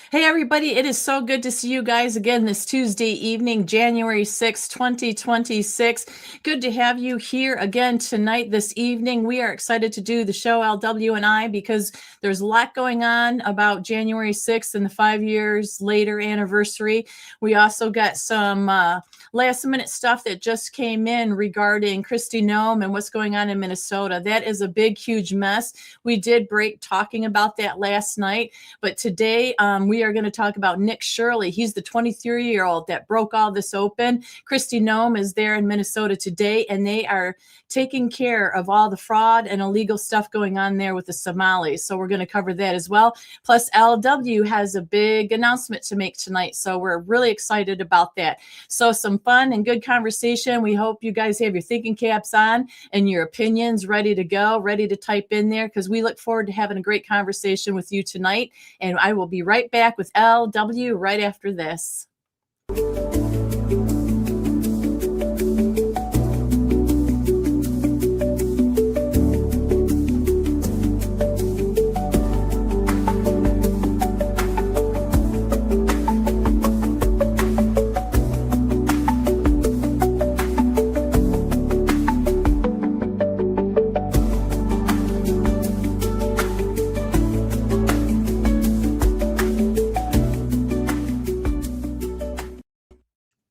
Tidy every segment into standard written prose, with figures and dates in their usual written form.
Hey, everybody, it is so good to see you guys again this Tuesday evening, January 6th, 2026. Good to have you here again tonight, this evening. We are excited to do the show, LW and I, because there's a lot going on about January 6th and the 5 years later anniversary. We also got some last minute stuff that just came in regarding Kristi Noem and what's going on in Minnesota. That is a big, huge mess. We did break talking about that last night, but today we are going to talk about Nick Shirley. He's the 23-year-old that broke all this open. Kristi Noem is there in Minnesota today, and they are taking care of all the fraud and illegal stuff going on there with the Somalis. So we're going to cover that as well. Plus, LW has a big announcement to make tonight, so we're really excited about that. So some fun and good conversation. We hope you guys have your thinking caps on and your opinions ready to go, ready to type in there, because we look forward to having a great conversation with you tonight. And I will be right back with LW right after this.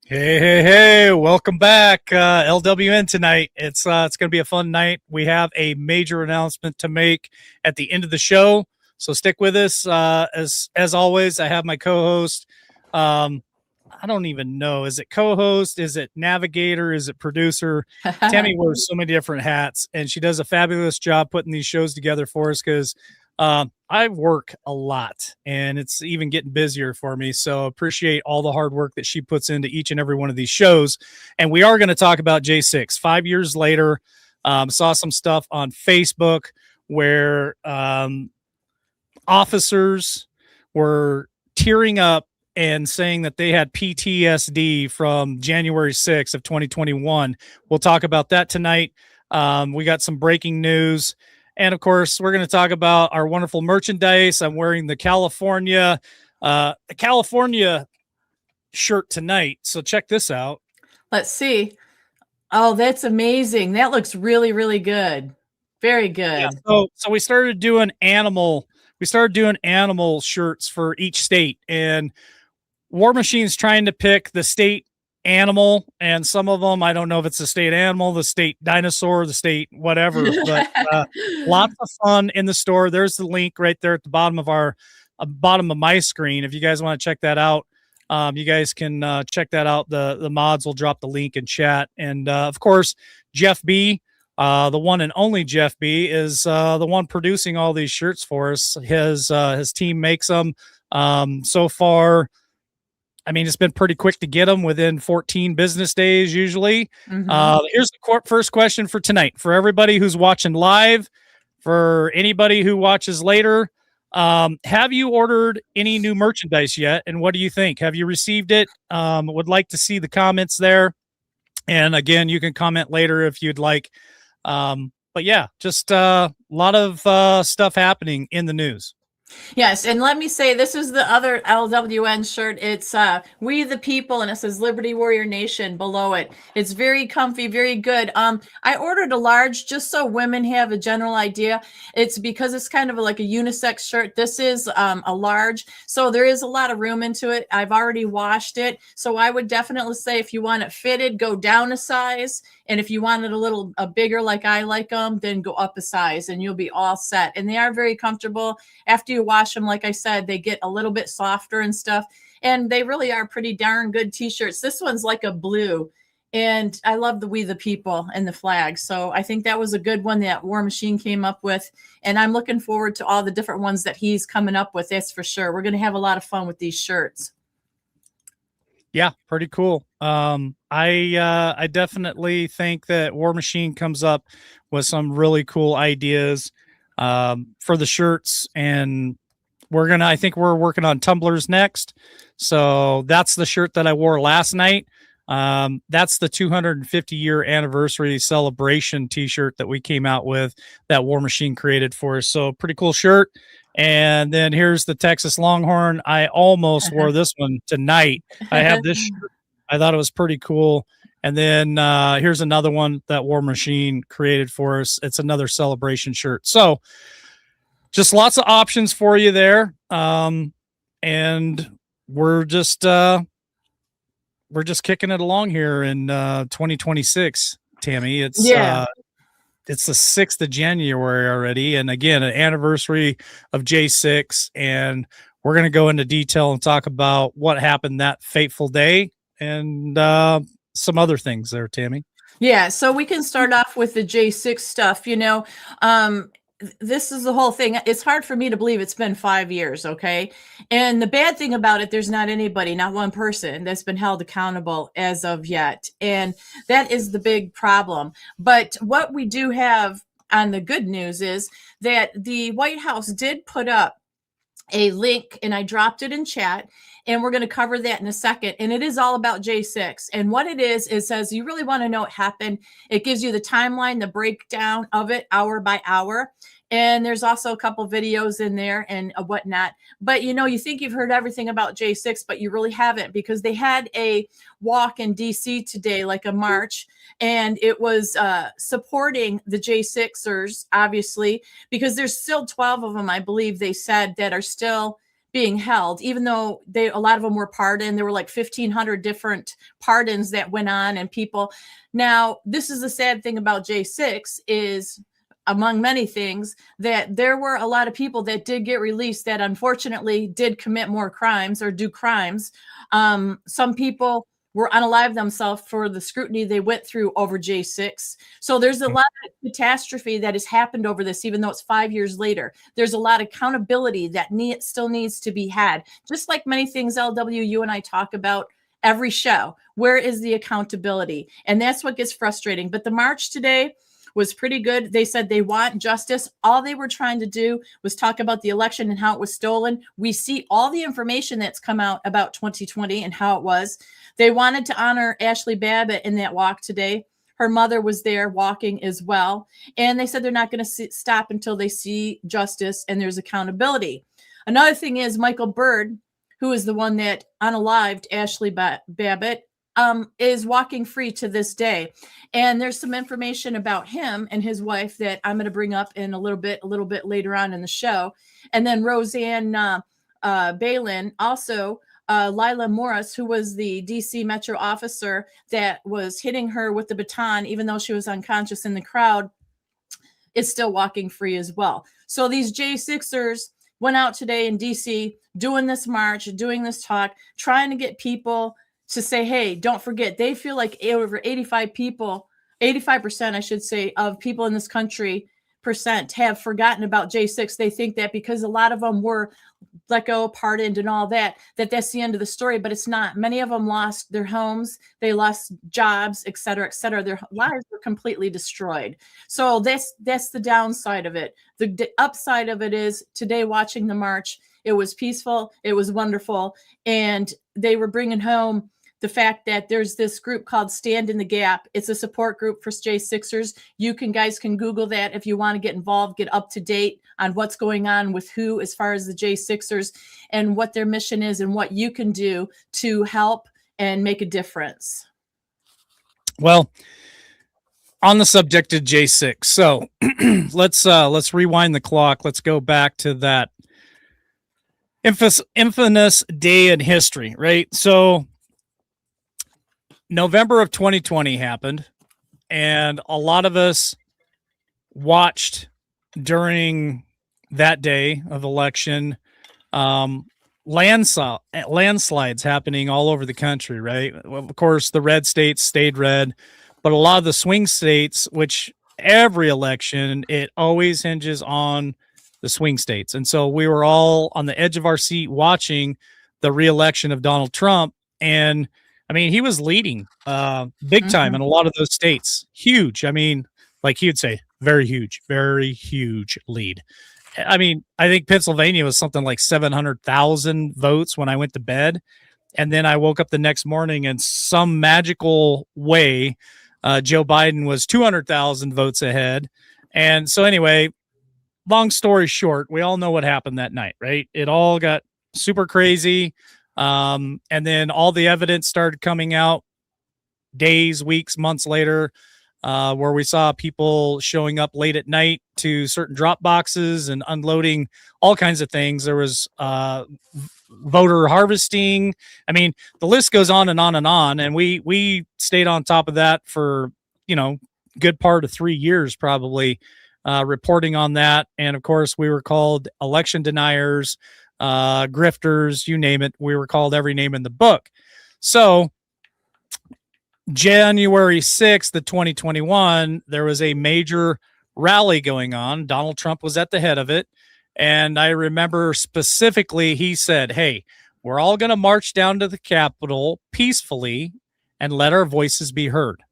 Hey, welcome back, LWN tonight. It's going to be a fun night. We have a major announcement to make at the end of the show, so stick with us. As always, I have my co-host. I don't even know. Is it co-host? Is it navigator? Is it producer? Tammy wears so many different hats, and she does a fabulous job putting these shows together for us because I work a lot and it's even getting busier for me. So appreciate all the hard work that she puts into each and every one of these shows. And we are going to talk about J6 5 years later. Saw some stuff on Facebook where officers were tearing up and saying that they had PTSD from January 6th of 2021. We'll talk about that tonight. We got some breaking news. And of course, we're going to talk about our wonderful merchandise. I'm wearing the California shirt tonight. So check this out. Let's see. Oh, that's amazing. That looks really, really good. Very good. Yeah, so we started doing animal shirts for each state, and War Machine's trying to pick the state animal, and some of them I don't know if it's the state animal, the state dinosaur, the state whatever, but lots of fun in the store. There's the link right there at the bottom of my screen. If you guys want to check that out, you guys can check that out. The mods will drop the link in chat. And of course, Jeff B, the one and only Jeff B, is the one producing all these shirts for us. His team makes them. So far, I mean, it's been pretty quick to get them within 14 business days usually. Mm-hmm. Here's the first question for tonight. For everybody who's watching live, for anybody who watches later, have you ordered any new merchandise yet? And what do you think? Have you received it? Would like to see the comments there. And again, you can comment later if you'd like. But yeah, just a lot of stuff happening in the news. Yes, and let me say, this is the other LWN shirt. It's We the People, and it says Liberty Warrior Nation below it. It's very comfy, very good. I ordered a large just so women have a general idea. It's because it's kind of like a unisex shirt. This is a large, so there is a lot of room into it. I've already washed it, so I would definitely say if you want it fitted, go down a size. And if you want it a bigger like I like them, then go up a size and you'll be all set. And they are very comfortable. After you wash them, like I said, they get a little bit softer and stuff. And they really are pretty darn good t-shirts. This one's like a blue. And I love the We the People and the flag. So I think that was a good one that War Machine came up with. And I'm looking forward to all the different ones that he's coming up with. That's for sure. We're going to have a lot of fun with these shirts. Yeah, pretty cool. I definitely think that War Machine comes up with some really cool ideas for the shirts, and I think we're working on tumblers next. So that's the shirt that I wore last night. That's the 250-year anniversary celebration t-shirt that we came out with that War Machine created for us. So pretty cool shirt. And then here's the Texas Longhorn. I almost wore this one tonight. I have this shirt. I thought it was pretty cool. And then here's another one that War Machine created for us. It's another celebration shirt. So just lots of options for you there. And we're just kicking it along here in 2026, Tammy. It's the 6th of January already. And again, an anniversary of J6. And we're going to go into detail and talk about what happened that fateful day and some other things there, Tammy. Yeah. So we can start off with the J6 stuff, this is the whole thing. It's hard for me to believe it's been 5 years. Okay. And the bad thing about it, there's not anybody, not one person that's been held accountable as of yet. And that is the big problem. But what we do have on the good news is that the White House did put up a link, and I dropped it in chat, and we're going to cover that in a second. And it is all about J6. And what it is, it says you really want to know what happened. It gives you the timeline, the breakdown of it hour by hour. And there's also a couple videos in there and whatnot. But, you think you've heard everything about J6, but you really haven't, because they had a walk in DC today, like a march, and it was supporting the J6ers, obviously, because there's still 12 of them, I believe they said, that are still being held, even though a lot of them were pardoned. There were like 1,500 different pardons that went on, and people. Now, this is the sad thing about J6 is, among many things, that there were a lot of people that did get released that unfortunately did commit more crimes or do crimes. Some people were unalive themselves for the scrutiny they went through over J6. So there's a lot of catastrophe that has happened over this, even though it's 5 years later. There's a lot of accountability that still needs to be had. Just like many things, LW, you and I talk about every show. Where is the accountability? And that's what gets frustrating. But the march today was pretty good. They said they want justice. All they were trying to do was talk about the election and how it was stolen. We see all the information that's come out about 2020 and how it was. They wanted to honor Ashley Babbitt in that walk today. Her mother was there walking as well. And they said they're not going to stop until they see justice and there's accountability. Another thing is Michael Byrd, who is the one that unalived Ashley Babbitt, is walking free to this day. And there's some information about him and his wife that I'm going to bring up in a little bit later on in the show. And then Roseanne Balin, also Lila Morris, who was the DC Metro officer that was hitting her with the baton, even though she was unconscious in the crowd, is still walking free as well. So these J6ers went out today in DC doing this march, doing this talk, trying to get people to say, hey, don't forget. They feel like over 85%, I should say, of people in this country have forgotten about J6. They think that because a lot of them were let go, pardoned, and all that, that's the end of the story. But it's not. Many of them lost their homes, they lost jobs, et cetera, et cetera. Their lives were completely destroyed. So that's the downside of it. The upside of it is today, watching the march, it was peaceful, it was wonderful, and they were bringing home the fact that there's this group called Stand in the Gap. It's a support group for J6ers. You guys can Google that if you want to get involved, get up to date on what's going on with who, as far as the J6ers and what their mission is and what you can do to help and make a difference. Well, on the subject of J6, so let's rewind the clock. Let's go back to that infamous day in history, right? So November of 2020 happened, and a lot of us watched during that day of election landslides happening all over the country, right? Of course, the red states stayed red, but a lot of the swing states, which every election, it always hinges on the swing states. And so we were all on the edge of our seat watching the re-election of Donald Trump, and I mean, he was leading big time in a lot of those states. Huge. I mean, like he would say, very huge lead. I mean, I think Pennsylvania was something like 700,000 votes when I went to bed. And then I woke up the next morning and some magical way, Joe Biden was 200,000 votes ahead. And so anyway, long story short, we all know what happened that night, right? It all got super crazy. And then all the evidence started coming out days, weeks, months later, where we saw people showing up late at night to certain drop boxes and unloading all kinds of things. There was voter harvesting. I mean, the list goes on and on and on. And we stayed on top of that for, good part of 3 years, probably, reporting on that. And of course, we were called election deniers, grifters, you name it. We were called every name in the book. So January 6th of 2021, there was a major rally going on. Donald Trump was at the head of it. And I remember specifically, he said, hey, we're all going to march down to the Capitol peacefully and let our voices be heard.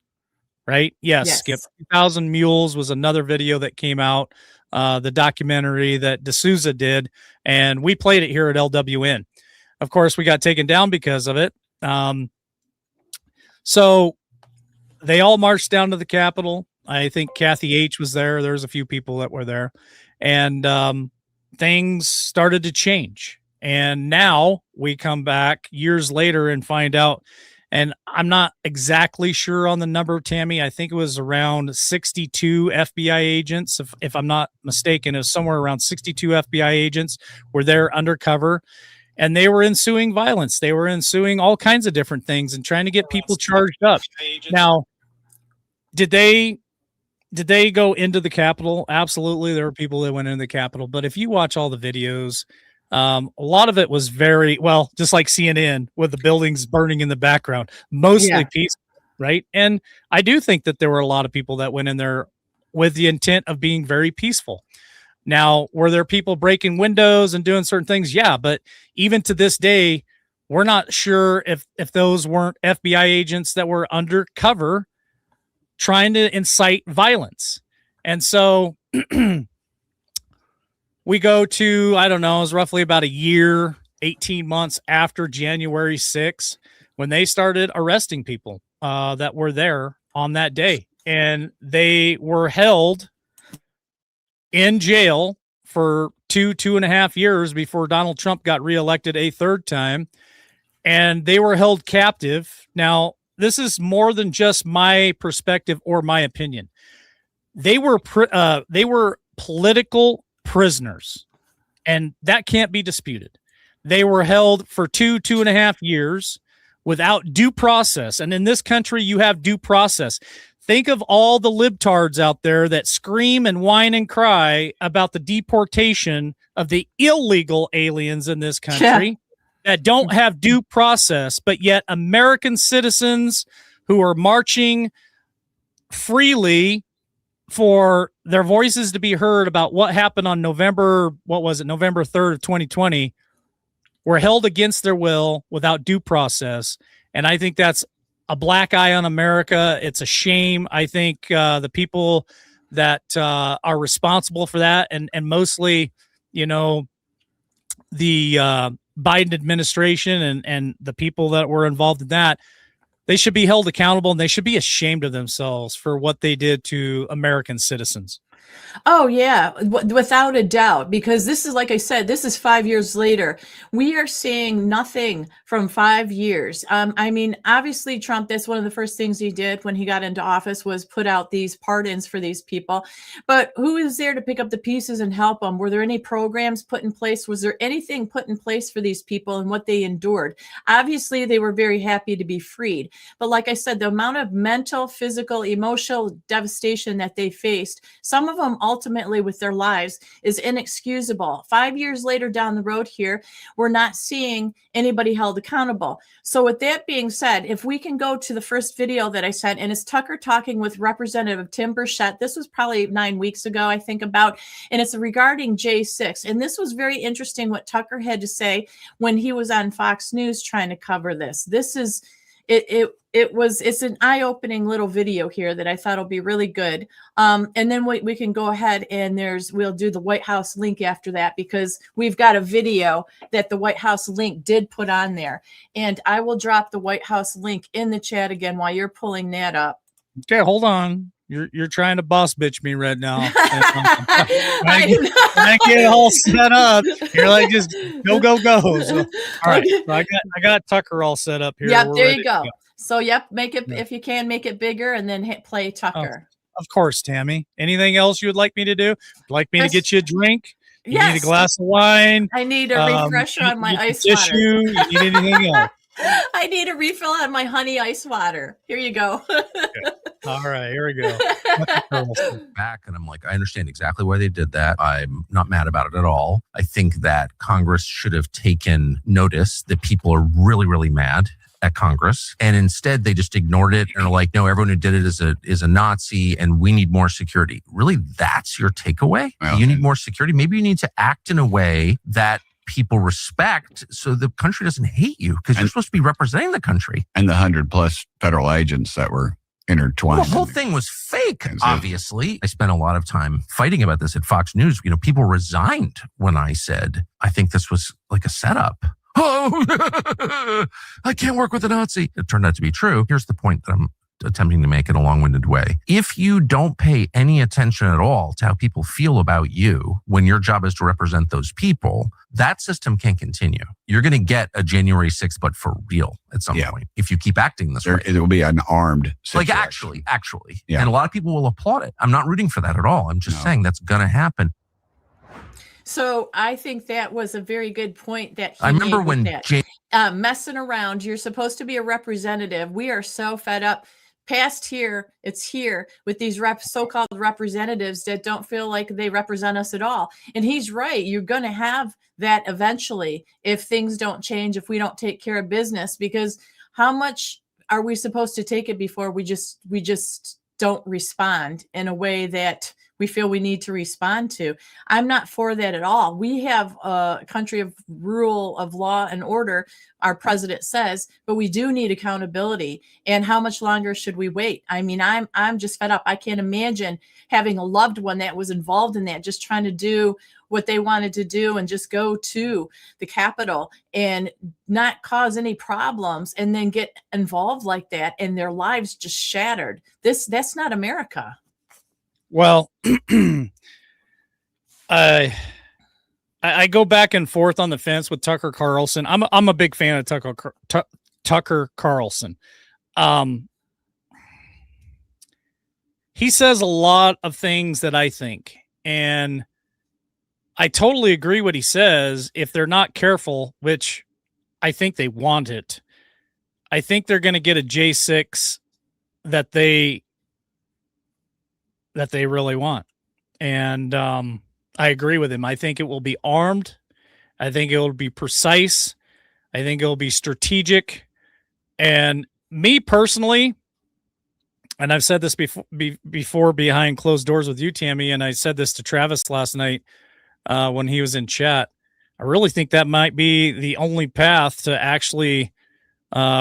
Right? Yes. Skip 2,000 Mules was another video that came out, the documentary that D'Souza did. And we played it here at LWN. Of course, we got taken down because of it. So they all marched down to the Capitol. I think Kathy H was there. There's a few people that were there. And things started to change. And now we come back years later and find out, and I'm not exactly sure on the number, Tammy. I think it was around 62 FBI agents, if I'm not mistaken. It was somewhere around 62 FBI agents were there undercover. And they were ensuing violence. They were ensuing all kinds of different things and trying to get people charged up. Now, did they go into the Capitol? Absolutely. There were people that went into the Capitol. But if you watch all the videos, a lot of it was very, well, just like CNN with the buildings burning in the background, mostly peaceful, right? And I do think that there were a lot of people that went in there with the intent of being very peaceful. Now, were there people breaking windows and doing certain things? Yeah, but even to this day, we're not sure if those weren't FBI agents that were undercover trying to incite violence. And so we go to, I don't know, it was roughly about a year, 18 months after January 6th, when they started arresting people that were there on that day. And they were held in jail for 2.5 years before Donald Trump got reelected a third time. And they were held captive. Now, this is more than just my perspective or my opinion. They were political prisoners, and that can't be disputed. They were held for 2.5 years without due process. And in this country, you have due process. Think of all the libtards out there that scream and whine and cry about the deportation of the illegal aliens in this country that don't have due process, but yet American citizens who are marching freely for their voices to be heard about what happened on November 3rd of 2020, were held against their will without due process. And I think that's a black eye on America. It's a shame. I think the people that are responsible for that, and mostly, the Biden administration and the people that were involved in that, they should be held accountable, and they should be ashamed of themselves for what they did to American citizens. Oh, yeah, without a doubt, because this is, like I said, this is 5 years later. We are seeing nothing from 5 years. I mean, obviously, Trump, that's one of the first things he did when he got into office was put out these pardons for these people. But who is there to pick up the pieces and help them? Were there any programs put in place? Was there anything put in place for these people and what they endured? Obviously, they were very happy to be freed. But like I said, the amount of mental, physical, emotional devastation that they faced, some of them ultimately with their lives, is inexcusable. 5 years later down the road here, we're not seeing anybody held accountable. So with that being said, if we can go to the first video that I sent, and it's Tucker talking with Representative Tim Burchett. This was probably 9 weeks ago, I think, and it's regarding J6. And this was very interesting what Tucker had to say when he was on Fox News trying to cover this. This is it's an eye-opening little video here that I thought will be really good. And then we can go ahead and we'll do the White House link after that, because we've got a video that the White House link did put on there. And I will drop the White House link in the chat again while you're pulling that up. Okay, hold on. You're trying to boss bitch me right now. When I get it all set up, you're like, just go. So, all right, so I got Tucker all set up here. Yep, there you go. So, make it, if you can, make it bigger, and then hit play Tucker. Of course, Tammy. Anything else you would like me to do? Like me to get you a drink? You need a glass of wine? I need a refresher on my ice water. You need anything else? I need a refill on my honey ice water. Here you go. Okay. All right, here we go. Back, and I'm like, I understand exactly why they did that. I'm not mad about it at all. I think that Congress should have taken notice that people are really, really mad at Congress, and instead they just ignored it and are like, no, everyone who did it is a Nazi, and we need more security. Really, that's your takeaway? Well, you need more security? Maybe you need to act in a way that people respect, so the country doesn't hate you, because you're supposed to be representing the country. And the 100+ federal agents that were intertwined. Well, the whole thing was fake, obviously. I spent a lot of time fighting about this at Fox News. People resigned when I said, I think this was like a setup. Oh, I can't work with a Nazi. It turned out to be true. Here's the point that I'm attempting to make in a long-winded way. If you don't pay any attention at all to how people feel about you when your job is to represent those people, that system can't continue. You're going to get a January 6th, but for real at some point, if you keep acting this way. It will be an armed situation. Like actually. Yeah. And a lot of people will applaud it. I'm not rooting for that at all. I'm just saying that's going to happen. So I think that was a very good point that he I remember made when that. Messing around. You're supposed to be a representative. We are so fed up. Past here, it's here with these so-called representatives that don't feel like they represent us at all. And he's right. You're going to have that eventually if things don't change, if we don't take care of business, because how much are we supposed to take it before we just don't respond in a way that we feel we need to respond to? I'm not for that at all. We have a country of rule of law and order, our president says, but we do need accountability. And how much longer should we wait? I mean, I'm just fed up. I can't imagine having a loved one that was involved in that, just trying to do what they wanted to do and just go to the Capitol and not cause any problems and then get involved like that and their lives just shattered. That's not America. Well, I go back and forth on the fence with Tucker Carlson. I'm a big fan of Tucker Carlson. He says a lot of things that I think, and I totally agree what he says. If they're not careful, which I think they want it, I think they're going to get a J6 that they really want. And I agree with him. I think it will be armed. I think it will be precise. I think it will be strategic. And me personally, and I've said this before behind closed doors with you, Tammy, and I said this to Travis last night when he was in chat, I really think that might be the only path to actually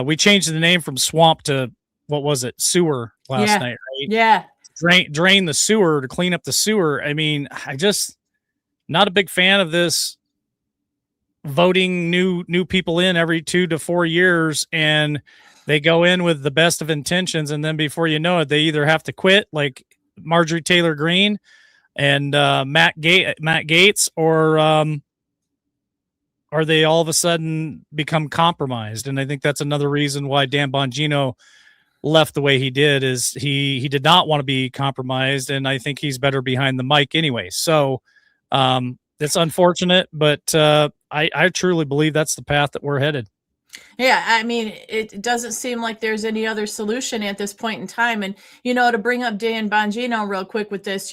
we changed the name from swamp to, what was it, sewer last night, right? Yeah. Drain the sewer to clean up the sewer. I mean, I just not a big fan of this voting new people in every 2 to 4 years, and they go in with the best of intentions, and then before you know it, they either have to quit, like Marjorie Taylor Greene and Matt Gaetz, or they all of a sudden become compromised. And I think that's another reason why Dan Bongino left the way he did, is he did not want to be compromised, and I think he's better behind the mic anyway. So it's unfortunate, but I truly believe that's the path that we're headed. Yeah, I mean, it doesn't seem like there's any other solution at this point in time. And, to bring up Dan Bongino real quick with this,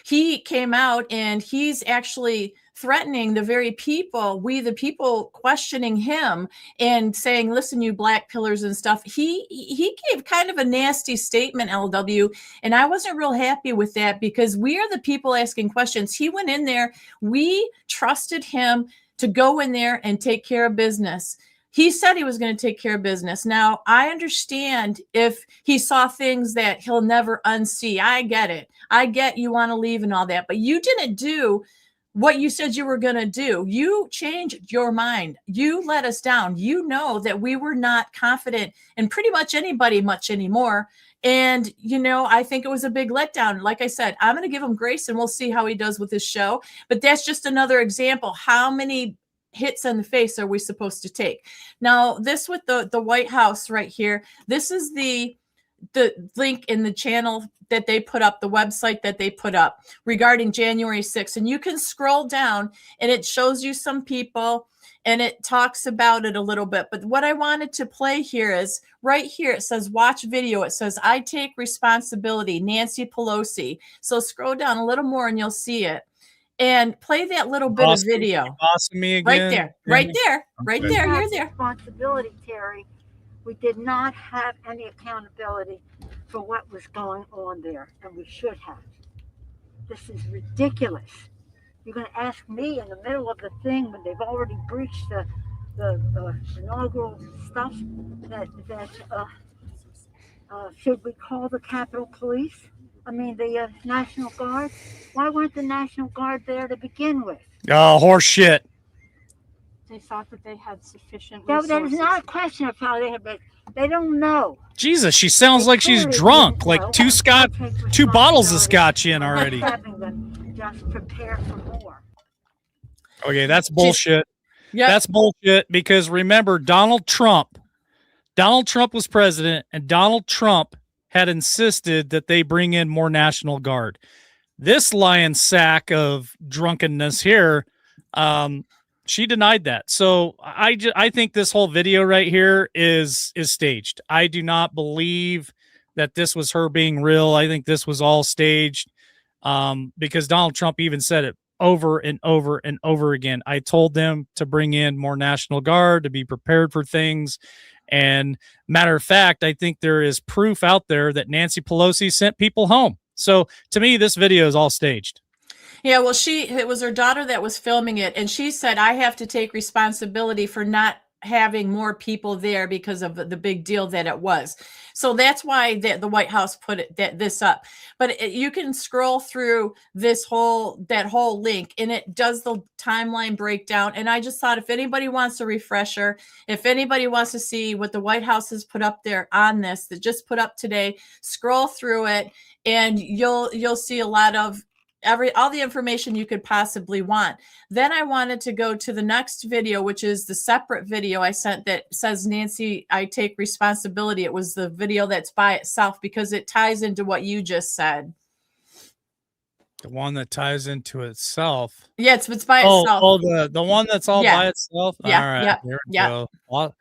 he came out and he's actually threatening the very people, we the people, questioning him and saying, listen, you black pillars and stuff. He gave kind of a nasty statement, LW, and I wasn't real happy with that, because we are the people asking questions. He went in there. We trusted him to go in there and take care of business. He said he was going to take care of business. Now, I understand if he saw things that he'll never unsee. I get it. I get you want to leave and all that, but you didn't do what you said you were going to do. You changed your mind. You let us down. You know that we were not confident in pretty much anybody much anymore. And, you know, I think it was a big letdown. Like I said, I'm going to give him grace and we'll see how he does with his show. But that's just another example. How many hits in the face are we supposed to take? Now, this with the White House right here, this is the link in the channel that they put up, the website that they put up regarding January 6th. And you can scroll down and it shows you some people and it talks about it a little bit. But what I wanted to play here is right here. It says watch video. It says, I take responsibility, Nancy Pelosi. So scroll down a little more and you'll see it. And play that little bit of video. Bossing me again. Right there, right there, right there. You're there. Responsibility, Terry. We did not have any accountability for what was going on there, and we should have. This is ridiculous. You're going to ask me in the middle of the thing when they've already breached the inaugural stuff that should we call the Capitol Police? I mean, the National Guard. Why weren't the National Guard there to begin with? Oh, horse shit. They thought that they had sufficient No, resources. that is not a question of how they have. They don't know. Jesus, she sounds like she's drunk. Like two bottles of scotch in already. Having them just prepare for more. Okay, that's bullshit. Yeah, That's bullshit because remember, Donald Trump was president and Donald Trump had insisted that they bring in more National Guard. This lion sack of drunkenness here, she denied that. So I think this whole video right here is staged. I do not believe that this was her being real. I think this was all staged because Donald Trump even said it over and over and over again. I told them to bring in more National Guard, to be prepared for things. And matter of fact, I think there is proof out there that Nancy Pelosi sent people home. So to me, this video is all staged. yeah. Well, it was her daughter that was filming it, and she said, "I have to take responsibility for not having more people there because of the big deal that it was." So that's why the White House put this up. But you can scroll through that whole link, and it does the timeline breakdown. And I just thought if anybody wants a refresher, if anybody wants to see what the White House has put up there on this, that just put up today, scroll through it, and you'll see a lot of all the information you could possibly want. Then I wanted to go to the next video, which is the separate video I sent that says, Nancy, I take responsibility. It was the video that's by itself because it ties into what you just said. The one that ties into itself. Yeah, it's by itself. Oh, the one that's all by itself. Yeah, all right, yeah, here we yeah. go.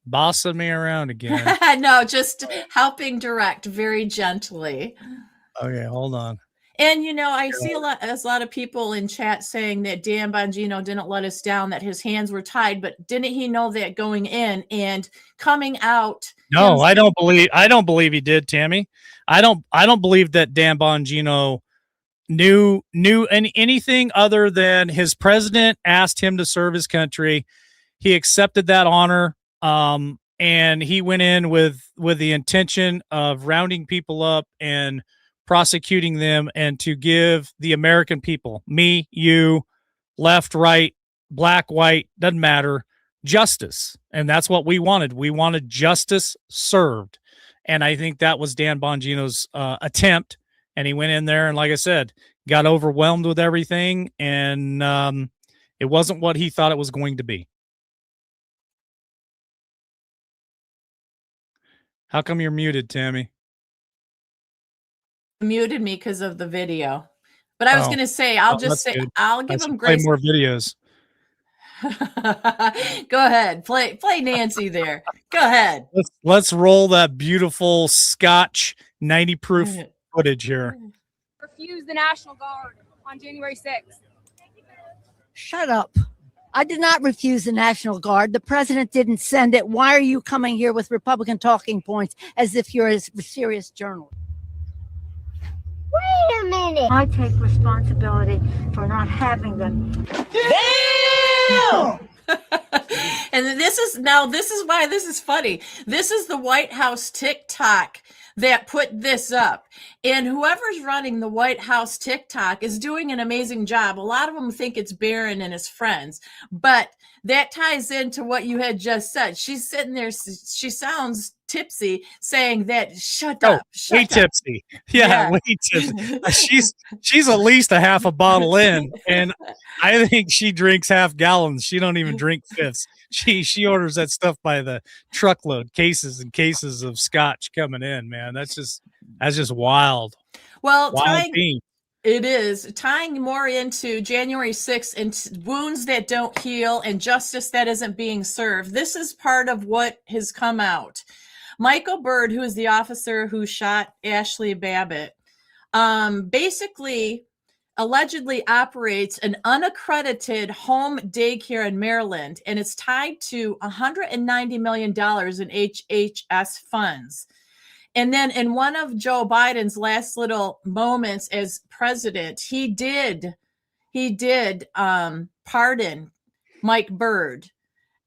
Bossing me around again. No, just helping direct very gently. Okay, hold on. And, you know, I see a lot of people in chat saying that Dan Bongino didn't let us down, that his hands were tied, but didn't he know that going in and coming out? No, I don't believe he did, Tammy. I don't believe that Dan Bongino knew anything other than his president asked him to serve his country. He accepted that honor. And he went in with the intention of rounding people up and prosecuting them and to give the American people, me, you, left, right, black, white, doesn't matter, justice. And that's what we wanted. We wanted justice served. And I think that was Dan Bongino's attempt. And he went in there and, like I said, got overwhelmed with everything. And it wasn't what he thought it was going to be. How come you're muted, Tammy? Muted me because of the video. But I was going to say, I'll give him grace. Play more videos. Go ahead. Play Nancy there. Go ahead. Let's roll that beautiful Scotch 90 proof footage here. Refuse the National Guard on January 6th. Shut up. I did not refuse the National Guard. The president didn't send it. Why are you coming here with Republican talking points as if you're a serious journalist? Wait a minute. I take responsibility for not having them. Damn! And this is why this is funny. This is the White House TikTok that put this up. And whoever's running the White House TikTok is doing an amazing job. A lot of them think it's Barron and his friends, but that ties into what you had just said. She's sitting there, she sounds tipsy, saying that shut up. Way tipsy. Yeah, way tipsy. She's at least a half a bottle in, and I think she drinks half gallons. She don't even drink fifths. She orders that stuff by the truckload, cases and cases of scotch coming in, man. That's just wild. Well, wild it is tying more into January 6th and wounds that don't heal and justice that isn't being served. This is part of what has come out. Michael Byrd, who is the officer who shot Ashley Babbitt, basically allegedly operates an unaccredited home daycare in Maryland, and it's tied to $190 million in HHS funds. And then in one of Joe Biden's last little moments as president, he did pardon Mike Byrd.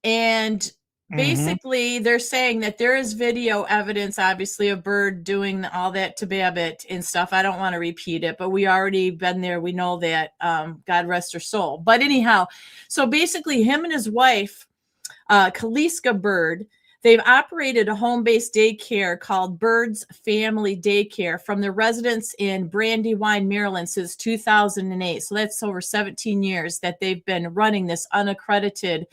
And basically they're saying that there is video evidence, obviously, of Byrd doing all that to Babbitt and stuff. I don't want to repeat it, but we already been there. We know that, God rest her soul. But anyhow, so basically him and his wife, Kaliska Byrd, they've operated a home-based daycare called Byrd's Family Daycare from their residence in Brandywine, Maryland since 2008. So that's over 17 years that they've been running this unaccredited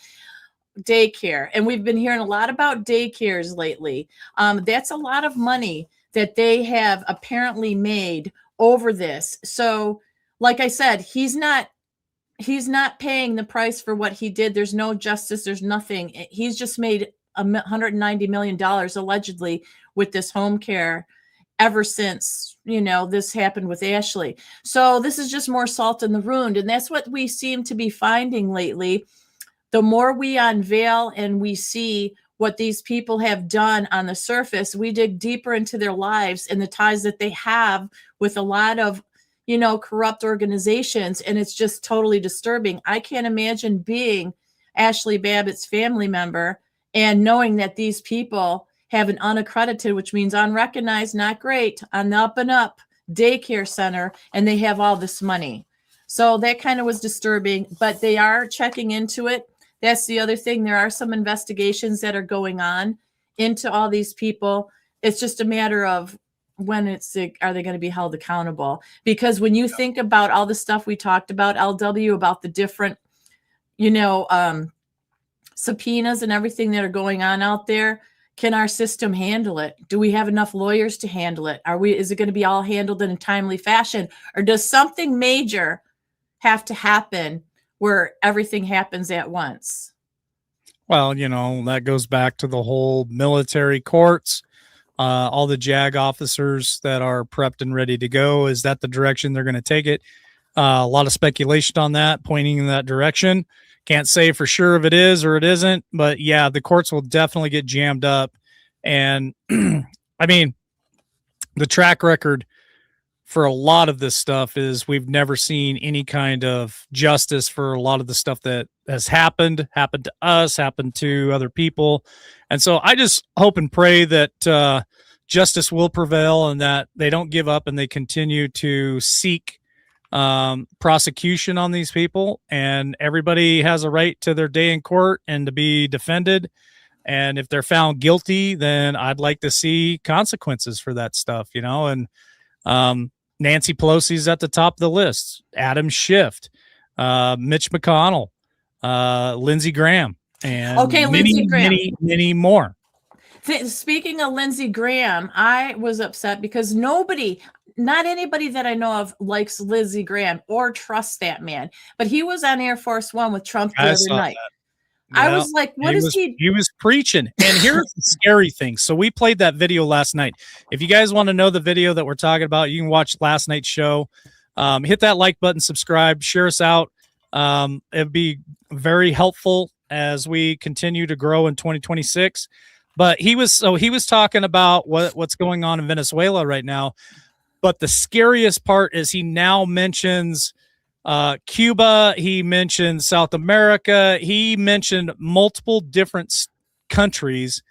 daycare. And we've been hearing a lot about daycares lately. That's a lot of money that they have apparently made over this. So like I said, he's not paying the price for what he did. There's no justice. There's nothing. He's just made $190 million allegedly with this home care ever since, this happened with Ashley. So this is just more salt in the wound. And that's what we seem to be finding lately. The more we unveil and we see what these people have done on the surface, we dig deeper into their lives and the ties that they have with a lot of, corrupt organizations. And it's just totally disturbing. I can't imagine being Ashley Babbitt's family member and knowing that these people have an unaccredited, which means unrecognized, not great, on the up and up daycare center, and they have all this money. So that kind of was disturbing, but they are checking into it. That's the other thing. There are some investigations that are going on into all these people. It's just a matter of when are they going to be held accountable? Because when you think about all the stuff we talked about, LW, about the different, subpoenas and everything that are going on out there, can our system handle it? Do we have enough lawyers to handle it? Is it going to be all handled in a timely fashion? Or does something major have to happen where everything happens at once? Well, that goes back to the whole military courts, all the JAG officers that are prepped and ready to go. Is that the direction they're going to take it? A lot of speculation on that, pointing in that direction. Can't say for sure if it is or it isn't, but yeah, the courts will definitely get jammed up. And I mean, the track record for a lot of this stuff is we've never seen any kind of justice for a lot of the stuff that has happened to us, happened to other people. And so I just hope and pray that justice will prevail and that they don't give up and they continue to seek prosecution on these people, and everybody has a right to their day in court and to be defended. And if they're found guilty, then I'd like to see consequences for that stuff, and Nancy Pelosi's at the top of the list, Adam Schiff, Mitch McConnell, Lindsey Graham, and many more. Speaking of Lindsey Graham, I was upset because not anybody that I know of likes Lindsey Graham or trusts that man. But he was on Air Force One with Trump the other night. I was like, he was preaching. And here's the scary thing. So we played that video last night. If you guys want to know the video that we're talking about, you can watch last night's show. Hit that like button, subscribe, share us out. It'd be very helpful as we continue to grow in 2026. But he was talking about what's going on in Venezuela right now. But the scariest part is he now mentions Cuba. He mentioned South America. He mentioned multiple different countries.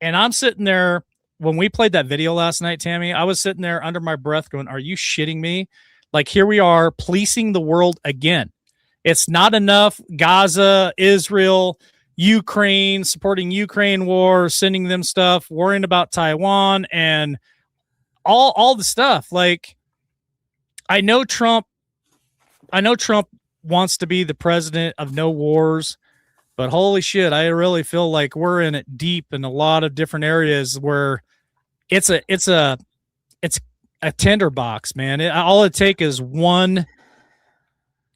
And I'm sitting there when we played that video last night, Tammy, I was sitting there under my breath going, are you shitting me? Like, here we are policing the world again. It's not enough. Gaza, Israel, Ukraine, supporting Ukraine war, sending them stuff, worrying about Taiwan and all the stuff. Like, I know Trump wants to be the president of no wars, but holy shit, I really feel like we're in it deep in a lot of different areas where it's a tinderbox, man. All it takes is one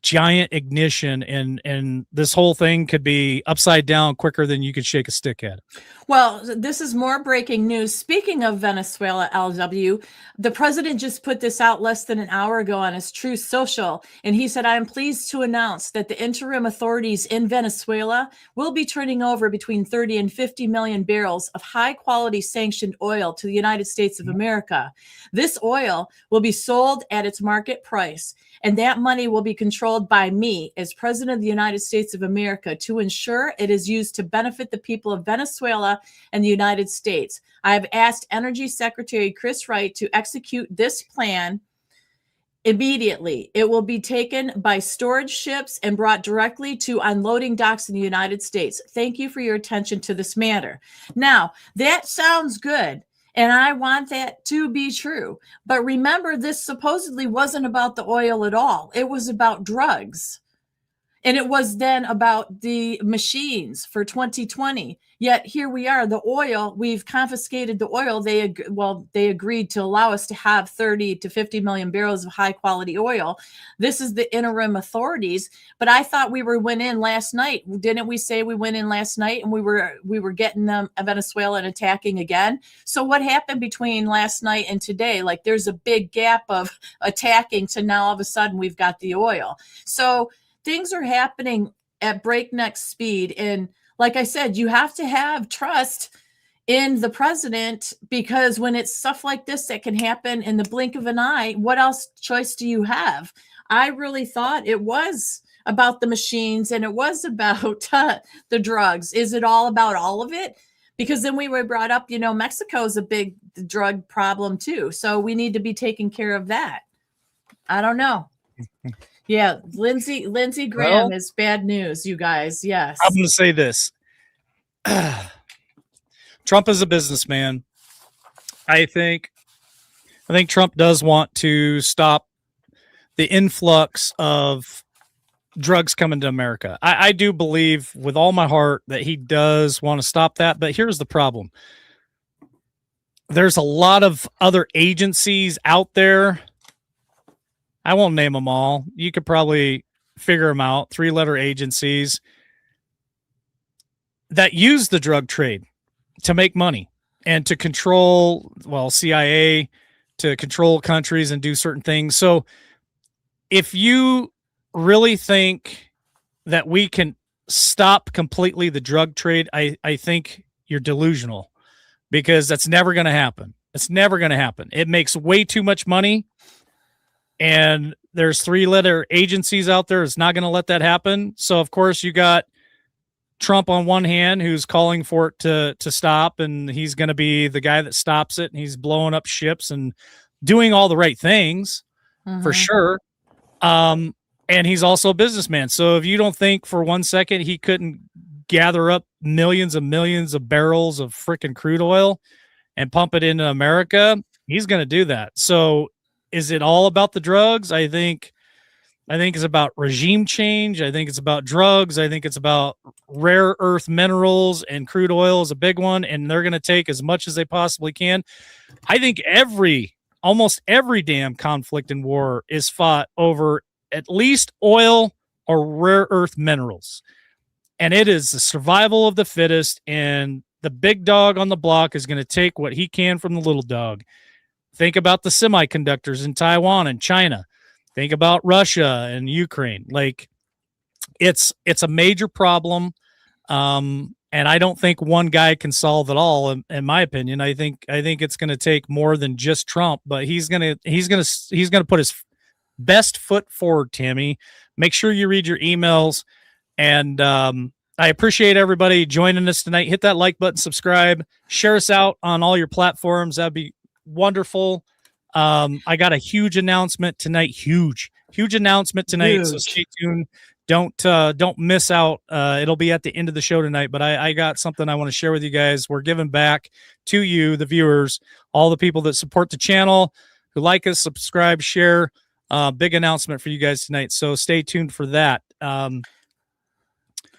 giant ignition and this whole thing could be upside down quicker than you could shake a stick at it. Well, this is more breaking news. Speaking of Venezuela, LW, the president just put this out less than an hour ago on his Truth Social, and he said, I am pleased to announce that the interim authorities in Venezuela will be turning over between 30 and 50 million barrels of high-quality sanctioned oil to the United States of America. This oil will be sold at its market price, and that money will be controlled by me as President of the United States of America to ensure it is used to benefit the people of Venezuela and the United States. I have asked Energy Secretary Chris Wright to execute this plan immediately. It will be taken by storage ships and brought directly to unloading docks in the United States. Thank you for your attention to this matter. Now, that sounds good. And I want that to be true. But remember, this supposedly wasn't about the oil at all. It was about drugs. And it was then about the machines for 2020. Yet here we are, the oil, we've confiscated the oil. They agreed to allow us to have 30 to 50 million barrels of high quality oil. This is the interim authorities. But I thought we went in last night. Didn't we say we went in last night and we were getting them Venezuela and attacking again? So what happened between last night and today? Like, there's a big gap of attacking to now all of a sudden we've got the oil. So things are happening at breakneck speed. And like I said, you have to have trust in the president, because when it's stuff like this that can happen in the blink of an eye, what else choice do you have? I really thought it was about the machines and it was about the drugs. Is it all about all of it? Because then we were brought up, Mexico is a big drug problem too. So we need to be taking care of that. I don't know. Yeah, Lindsey Graham is bad news, you guys. Yes. I'm going to say this. Trump is a businessman. I think Trump does want to stop the influx of drugs coming to America. I do believe with all my heart that he does want to stop that. But here's the problem. There's a lot of other agencies out there. I won't name them all. You could probably figure them out. 3-letter agencies that use the drug trade to make money and to control, CIA, to control countries and do certain things. So if you really think that we can stop completely the drug trade, I think you're delusional, because that's never going to happen. It's never going to happen. It makes way too much money. And there's 3-letter agencies out there. It's not going to let that happen. So, of course, you got Trump on one hand, who's calling for it to stop, and he's going to be the guy that stops it, and he's blowing up ships and doing all the right things for sure. And he's also a businessman. So if you don't think for 1 second he couldn't gather up millions and millions of barrels of freaking crude oil and pump it into America, he's going to do that. So is it all about the drugs? I think it's about regime change. I think it's about drugs. I think it's about rare earth minerals, and crude oil is a big one. And they're going to take as much as they possibly can. I think almost every damn conflict and war is fought over at least oil or rare earth minerals. And it is the survival of the fittest. And the big dog on the block is going to take what he can from the little dog. Think about the semiconductors in Taiwan and China. Think about Russia and Ukraine. Like, it's a major problem. And I don't think one guy can solve it all. In my opinion, I think it's going to take more than just Trump, but he's going to put his best foot forward, Tammy. Make sure you read your emails. And I appreciate everybody joining us tonight. Hit that like button, subscribe, share us out on all your platforms. That'd be wonderful. I got a huge announcement tonight. Huge announcement tonight. So stay tuned. Don't miss out. It'll be at the end of the show tonight, but I got something I want to share with you guys. We're giving back to you, the viewers, all the people that support the channel, who like us, subscribe, share. Big announcement for you guys tonight. So stay tuned for that.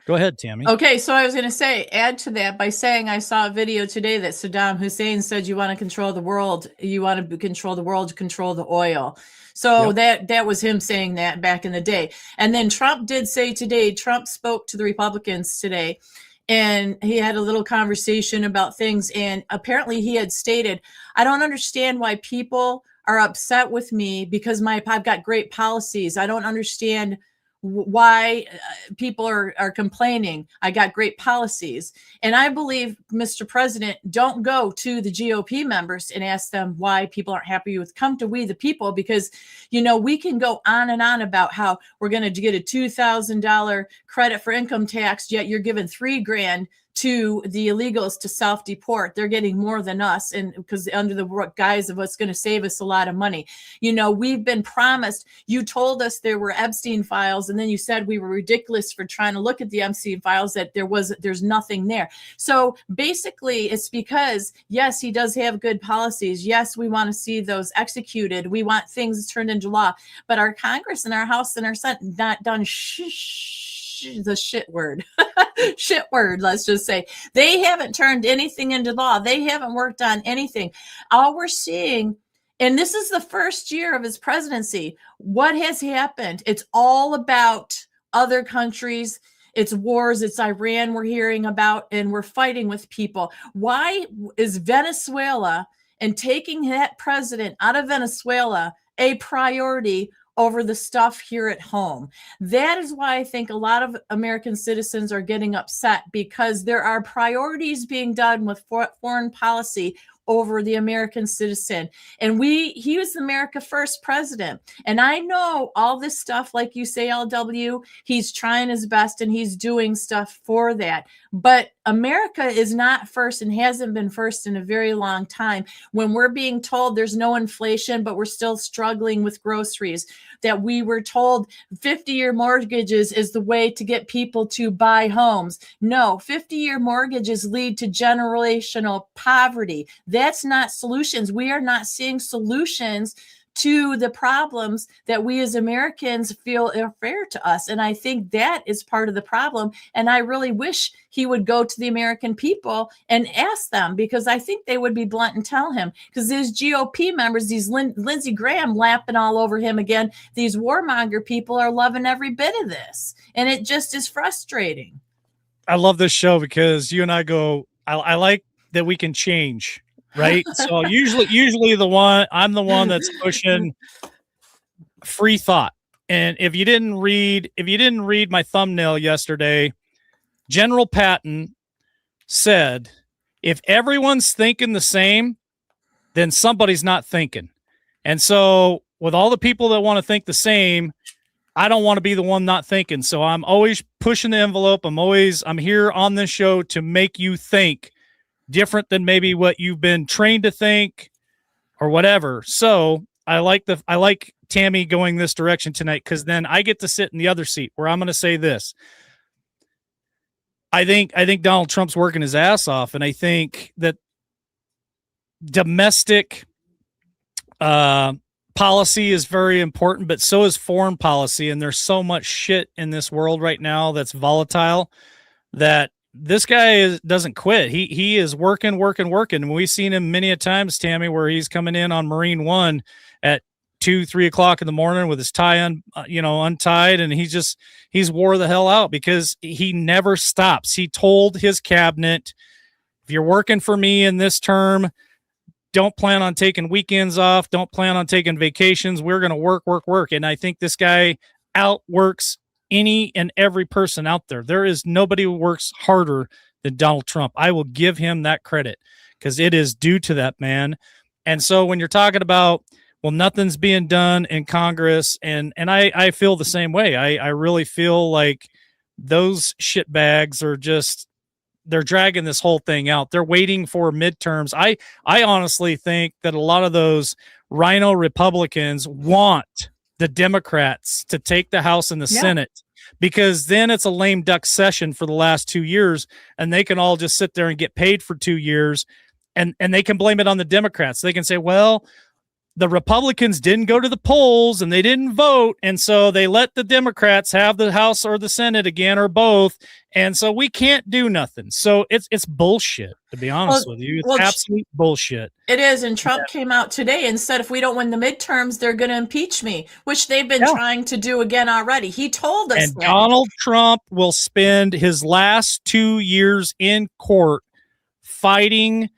Go ahead, Tammy. Okay, so I was going to say, add to that by saying I saw a video today that Saddam Hussein said you want to control the world. You want to control the world, control the oil. So that was him saying that back in the day. And then Trump did say today, Trump spoke to the Republicans today, and he had a little conversation about things. And apparently he had stated, I don't understand why people are upset with me because I've got great policies. I don't understand why people are complaining. I got great policies. And I believe, Mr. President, don't go to the GOP members and ask them why people aren't happy with. Come to we the people, because, we can go on and on about how we're going to get a $2,000 credit for income tax, yet you're giving $3,000 to the illegals to self-deport. They're getting more than us, and because under the guise of what's going to save us a lot of money. We've been promised. You told us there were Epstein files, and then you said we were ridiculous for trying to look at the Epstein files, that there's nothing there. So basically it's because, yes, he does have good policies. Yes, we want to see those executed. We want things turned into law, but our Congress and our House and our Senate not done the shit word. Shit word, let's just say. They haven't turned anything into law. They haven't worked on anything. All we're seeing, and this is the first year of his presidency, what has happened? It's all about other countries. It's wars. It's Iran we're hearing about, and we're fighting with people. Why is Venezuela and taking that president out of Venezuela a priority over the stuff here at home? That is why I think a lot of American citizens are getting upset, because there are priorities being done with foreign policy over the American citizen. And he was the America First president. And I know all this stuff, like you say, LW, he's trying his best and he's doing stuff for that. But America is not first and hasn't been first in a very long time. When we're being told there's no inflation, but we're still struggling with groceries, that we were told 50-year mortgages is the way to get people to buy homes. No, 50-year mortgages lead to generational poverty. That's not solutions. We are not seeing solutions to the problems that we as Americans feel are fair to us. And I think that is part of the problem. And I really wish he would go to the American people and ask them, because I think they would be blunt and tell him, because these GOP members, these Lindsey Graham lapping all over him again, these warmonger people are loving every bit of this. And it just is frustrating. I love this show because you and I go, I like that we can change. Right. So usually I'm the one that's pushing free thought. And if you didn't read my thumbnail yesterday, General Patton said, if everyone's thinking the same, then somebody's not thinking. And so with all the people that want to think the same, I don't want to be the one not thinking. So I'm always pushing the envelope. I'm here on this show to make you think different than maybe what you've been trained to think or whatever. So I like Tammy going this direction tonight, because then I get to sit in the other seat where I'm going to say this. I think Donald Trump's working his ass off, and I think that domestic policy is very important, but so is foreign policy. And there's so much shit in this world right now that's volatile that this guy doesn't quit. He is working. And we've seen him many a times, Tammy, where he's coming in on Marine One at 2-3 o'clock in the morning with his tie untied, and he's wore the hell out because he never stops. He told his cabinet, if you're working for me in this term, don't plan on taking weekends off. Don't plan on taking vacations. We're going to work. And I think this guy outworks any and every person out there. There is nobody who works harder than Donald Trump. I will give him that credit because it is due to that man. And so when you're talking about Well, nothing's being done in Congress, and I feel the same way. I really feel like those shitbags are just, they're dragging this whole thing out. They're waiting for midterms. I honestly think that a lot of those rhino Republicans want the Democrats to take the House and the Senate, because then it's a lame duck session for the last 2 years, and they can all just sit there and get paid for 2 years, and they can blame it on the Democrats. They can say, well, the Republicans didn't go to the polls and they didn't vote, and so they let the Democrats have the House or the Senate again, or both, and so we can't do nothing. So it's bullshit, to be honest with you. It's absolute bullshit. It is, and Trump came out today and said if we don't win the midterms, they're going to impeach me, which they've been trying to do again already. He told us and that. Donald Trump will spend his last 2 years in court fighting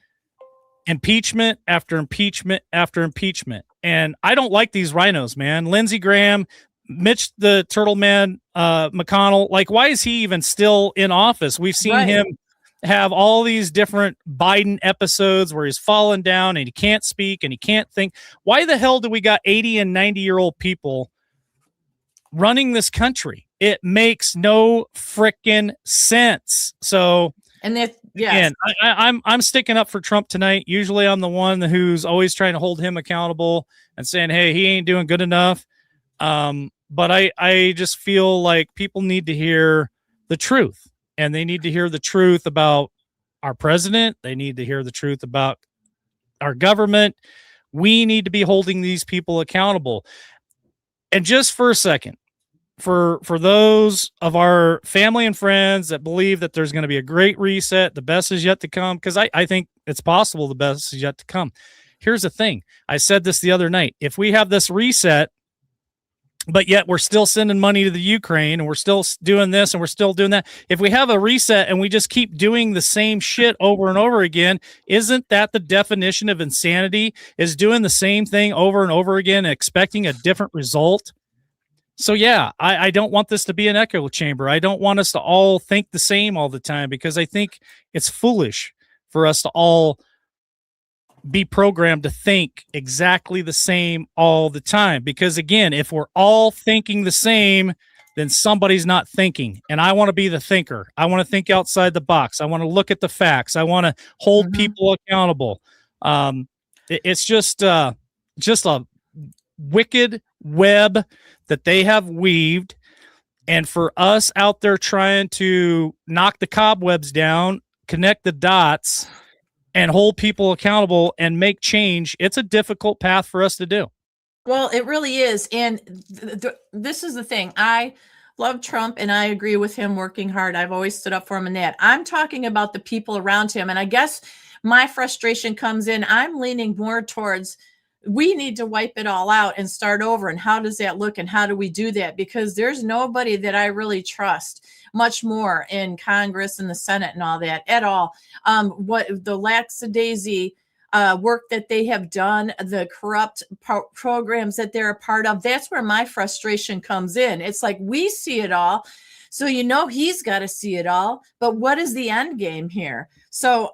impeachment after impeachment after impeachment. And I don't like these rhinos, man. Lindsey Graham, Mitch the Turtle Man, McConnell, like, why is he even still in office? We've seen him have all these different Biden episodes where he's fallen down and he can't speak and he can't think. Why the hell do we got 80 and 90-year-old people running this country? It makes no freaking sense. So, and that, again, I'm sticking up for Trump tonight. Usually I'm the one who's always trying to hold him accountable and saying, hey, he ain't doing good enough. But I just feel like people need to hear the truth, and they need to hear the truth about our president. They need to hear the truth about our government. We need to be holding these people accountable. And just for a second, for those of our family and friends that believe that there's going to be a great reset, the best is yet to come, because I think it's possible the best is yet to come. Here's the thing. I said this the other night. If we have this reset, but yet we're still sending money to the Ukraine, and we're still doing this and we're still doing that, if we have a reset and we just keep doing the same shit over and over again, isn't that the definition of insanity? Is doing the same thing over and over again and expecting a different result? So yeah, I don't want this to be an echo chamber. I don't want us to all think the same all the time, because I think it's foolish for us to all be programmed to think exactly the same all the time. Because again, if we're all thinking the same, then somebody's not thinking. And I want to be the thinker. I want to think outside the box. I want to look at the facts. I want to hold people accountable. It's just a wicked web that they have weaved, and for us out there trying to knock the cobwebs down, connect the dots, and hold people accountable and make change, it's a difficult path for us to do. Well, it really is. And this is the thing. I love Trump, and I agree with him working hard. I've always stood up for him in that. I'm talking about the people around him, and I guess my frustration comes in. I'm leaning more towards, we need to wipe it all out and start over. And how does that look? And how do we do that? Because there's nobody that I really trust much more in Congress and the Senate and all that at all. What the lackadaisy work that they have done, the corrupt programs that they're a part of, that's where my frustration comes in. It's like, we see it all. So, he's got to see it all. But what is the end game here? So,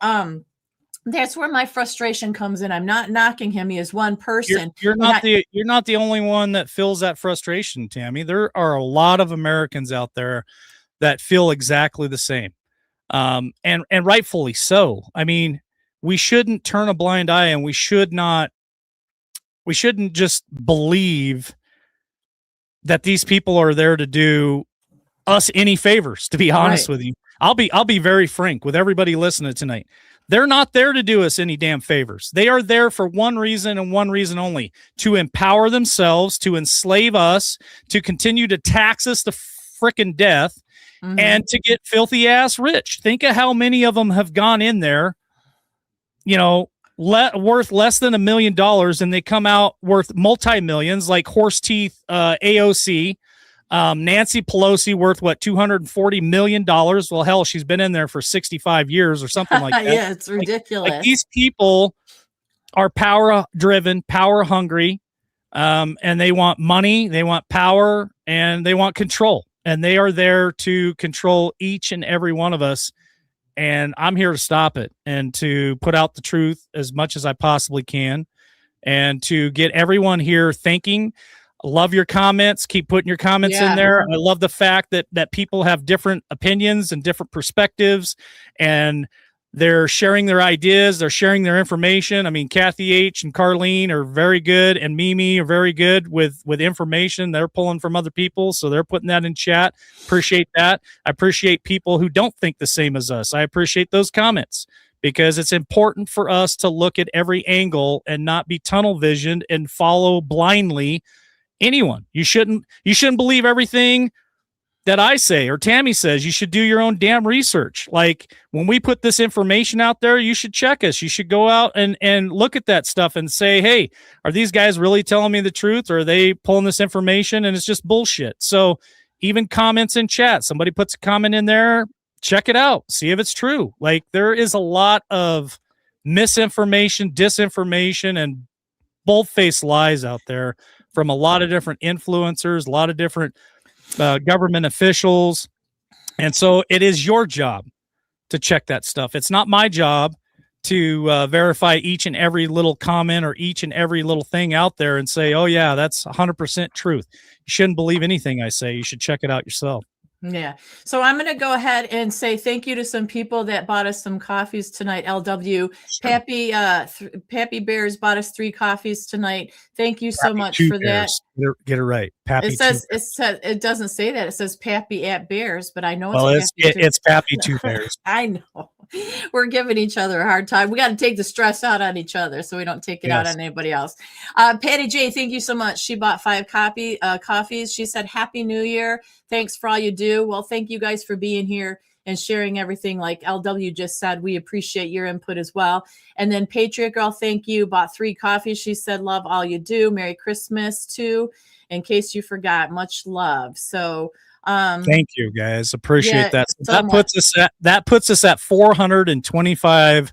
that's where my frustration comes in. I'm not knocking him. He is one person. You're not the only one that feels that frustration, Tammy. There are a lot of Americans out there that feel exactly the same. And rightfully so. I mean, we shouldn't turn a blind eye, and we shouldn't just believe that these people are there to do us any favors, to be honest with you. I'll be very frank with everybody listening tonight. They're not there to do us any damn favors. They are there for one reason and one reason only: to empower themselves, to enslave us, to continue to tax us to frickin' death, and to get filthy ass rich. Think of how many of them have gone in there, worth less than $1 million, and they come out worth multi-millions, like horse teeth AOC. Nancy Pelosi worth $240 million. Well, hell, she's been in there for 65 years or something like that. Yeah, it's ridiculous. Like these people are power driven, power hungry, and they want money, they want power, and they want control. And they are there to control each and every one of us. And I'm here to stop it and to put out the truth as much as I possibly can. and to get everyone here thinking. Love your comments. Keep putting your comments Yeah. in there. I love the fact that people have different opinions and different perspectives, and they're sharing their ideas. They're sharing their information. I mean, Kathy H and Carlene are very good, and Mimi are very good with information. They're pulling from other people, so they're putting that in chat. Appreciate that. I appreciate people who don't think the same as us. I appreciate those comments, because it's important for us to look at every angle and not be tunnel visioned and follow blindly anyone. You shouldn't believe everything that I say or Tammy says. You should do your own damn research. Like, when we put this information out there, you should check us. You should go out and look at that stuff and say, hey, are these guys really telling me the truth, or are they pulling this information and it's just bullshit? So even comments in chat, somebody puts a comment in there, check it out, see if it's true. Like, there is a lot of misinformation, disinformation, and bold-faced lies out there from a lot of different influencers, a lot of different government officials. And so it is your job to check that stuff. It's not my job to verify each and every little comment or each and every little thing out there and say, oh yeah, that's 100% truth. You shouldn't believe anything I say. You should check it out yourself. Yeah. So I'm going to go ahead and say thank you to some people that bought us some coffees tonight. LW, Pappy, Pappy Bears bought us 3 coffees tonight. Thank you so much for that. Get it right. Pappy. It doesn't say that. It says Pappy at Bears, but I know it's Pappy 2 Bears. I know. We're giving each other a hard time. We got to take the stress out on each other so we don't take it out on anybody else. Patty J, thank you so much. She bought 5 coffees. She said, Happy New Year. Thanks for all you do. Well, thank you guys for being here and sharing everything. Like LW just said, we appreciate your input as well. And then Patriot Girl, thank you. Bought 3 coffees. She said, love all you do. Merry Christmas too. In case you forgot, much love. So thank you guys. Appreciate that. So so that puts us at $425.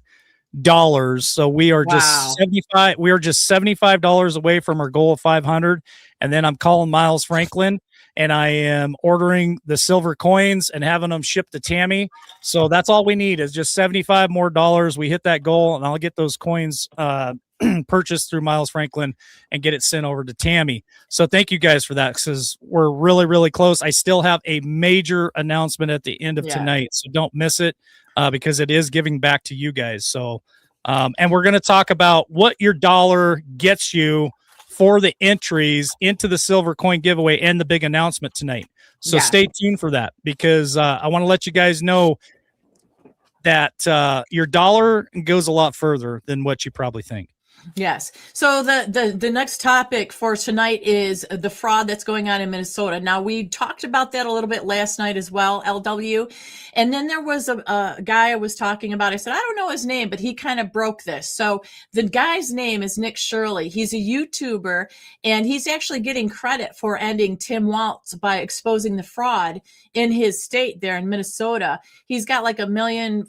So we are just $75 away from our goal of 500. And then I'm calling Miles Franklin, and I am ordering the silver coins and having them shipped to Tammy. So that's all we need is just $75 more. We hit that goal, and I'll get those coins purchased through Miles Franklin and get it sent over to Tammy. So thank you guys for that, because we're really, really close. I still have a major announcement at the end of tonight, so don't miss it, because it is giving back to you guys. So, and we're going to talk about what your dollar gets you for the entries into the silver coin giveaway and the big announcement tonight. So stay tuned for that, because I want to let you guys know that your dollar goes a lot further than what you probably think. Yes. So the next topic for tonight is the fraud that's going on in Minnesota. Now, we talked about that a little bit last night as well, LW. And then there was a guy I was talking about. I said, I don't know his name, but he kind of broke this. So the guy's name is Nick Shirley. He's a YouTuber, and he's actually getting credit for ending Tim Walz by exposing the fraud in his state there in Minnesota. He's got like 1.5 million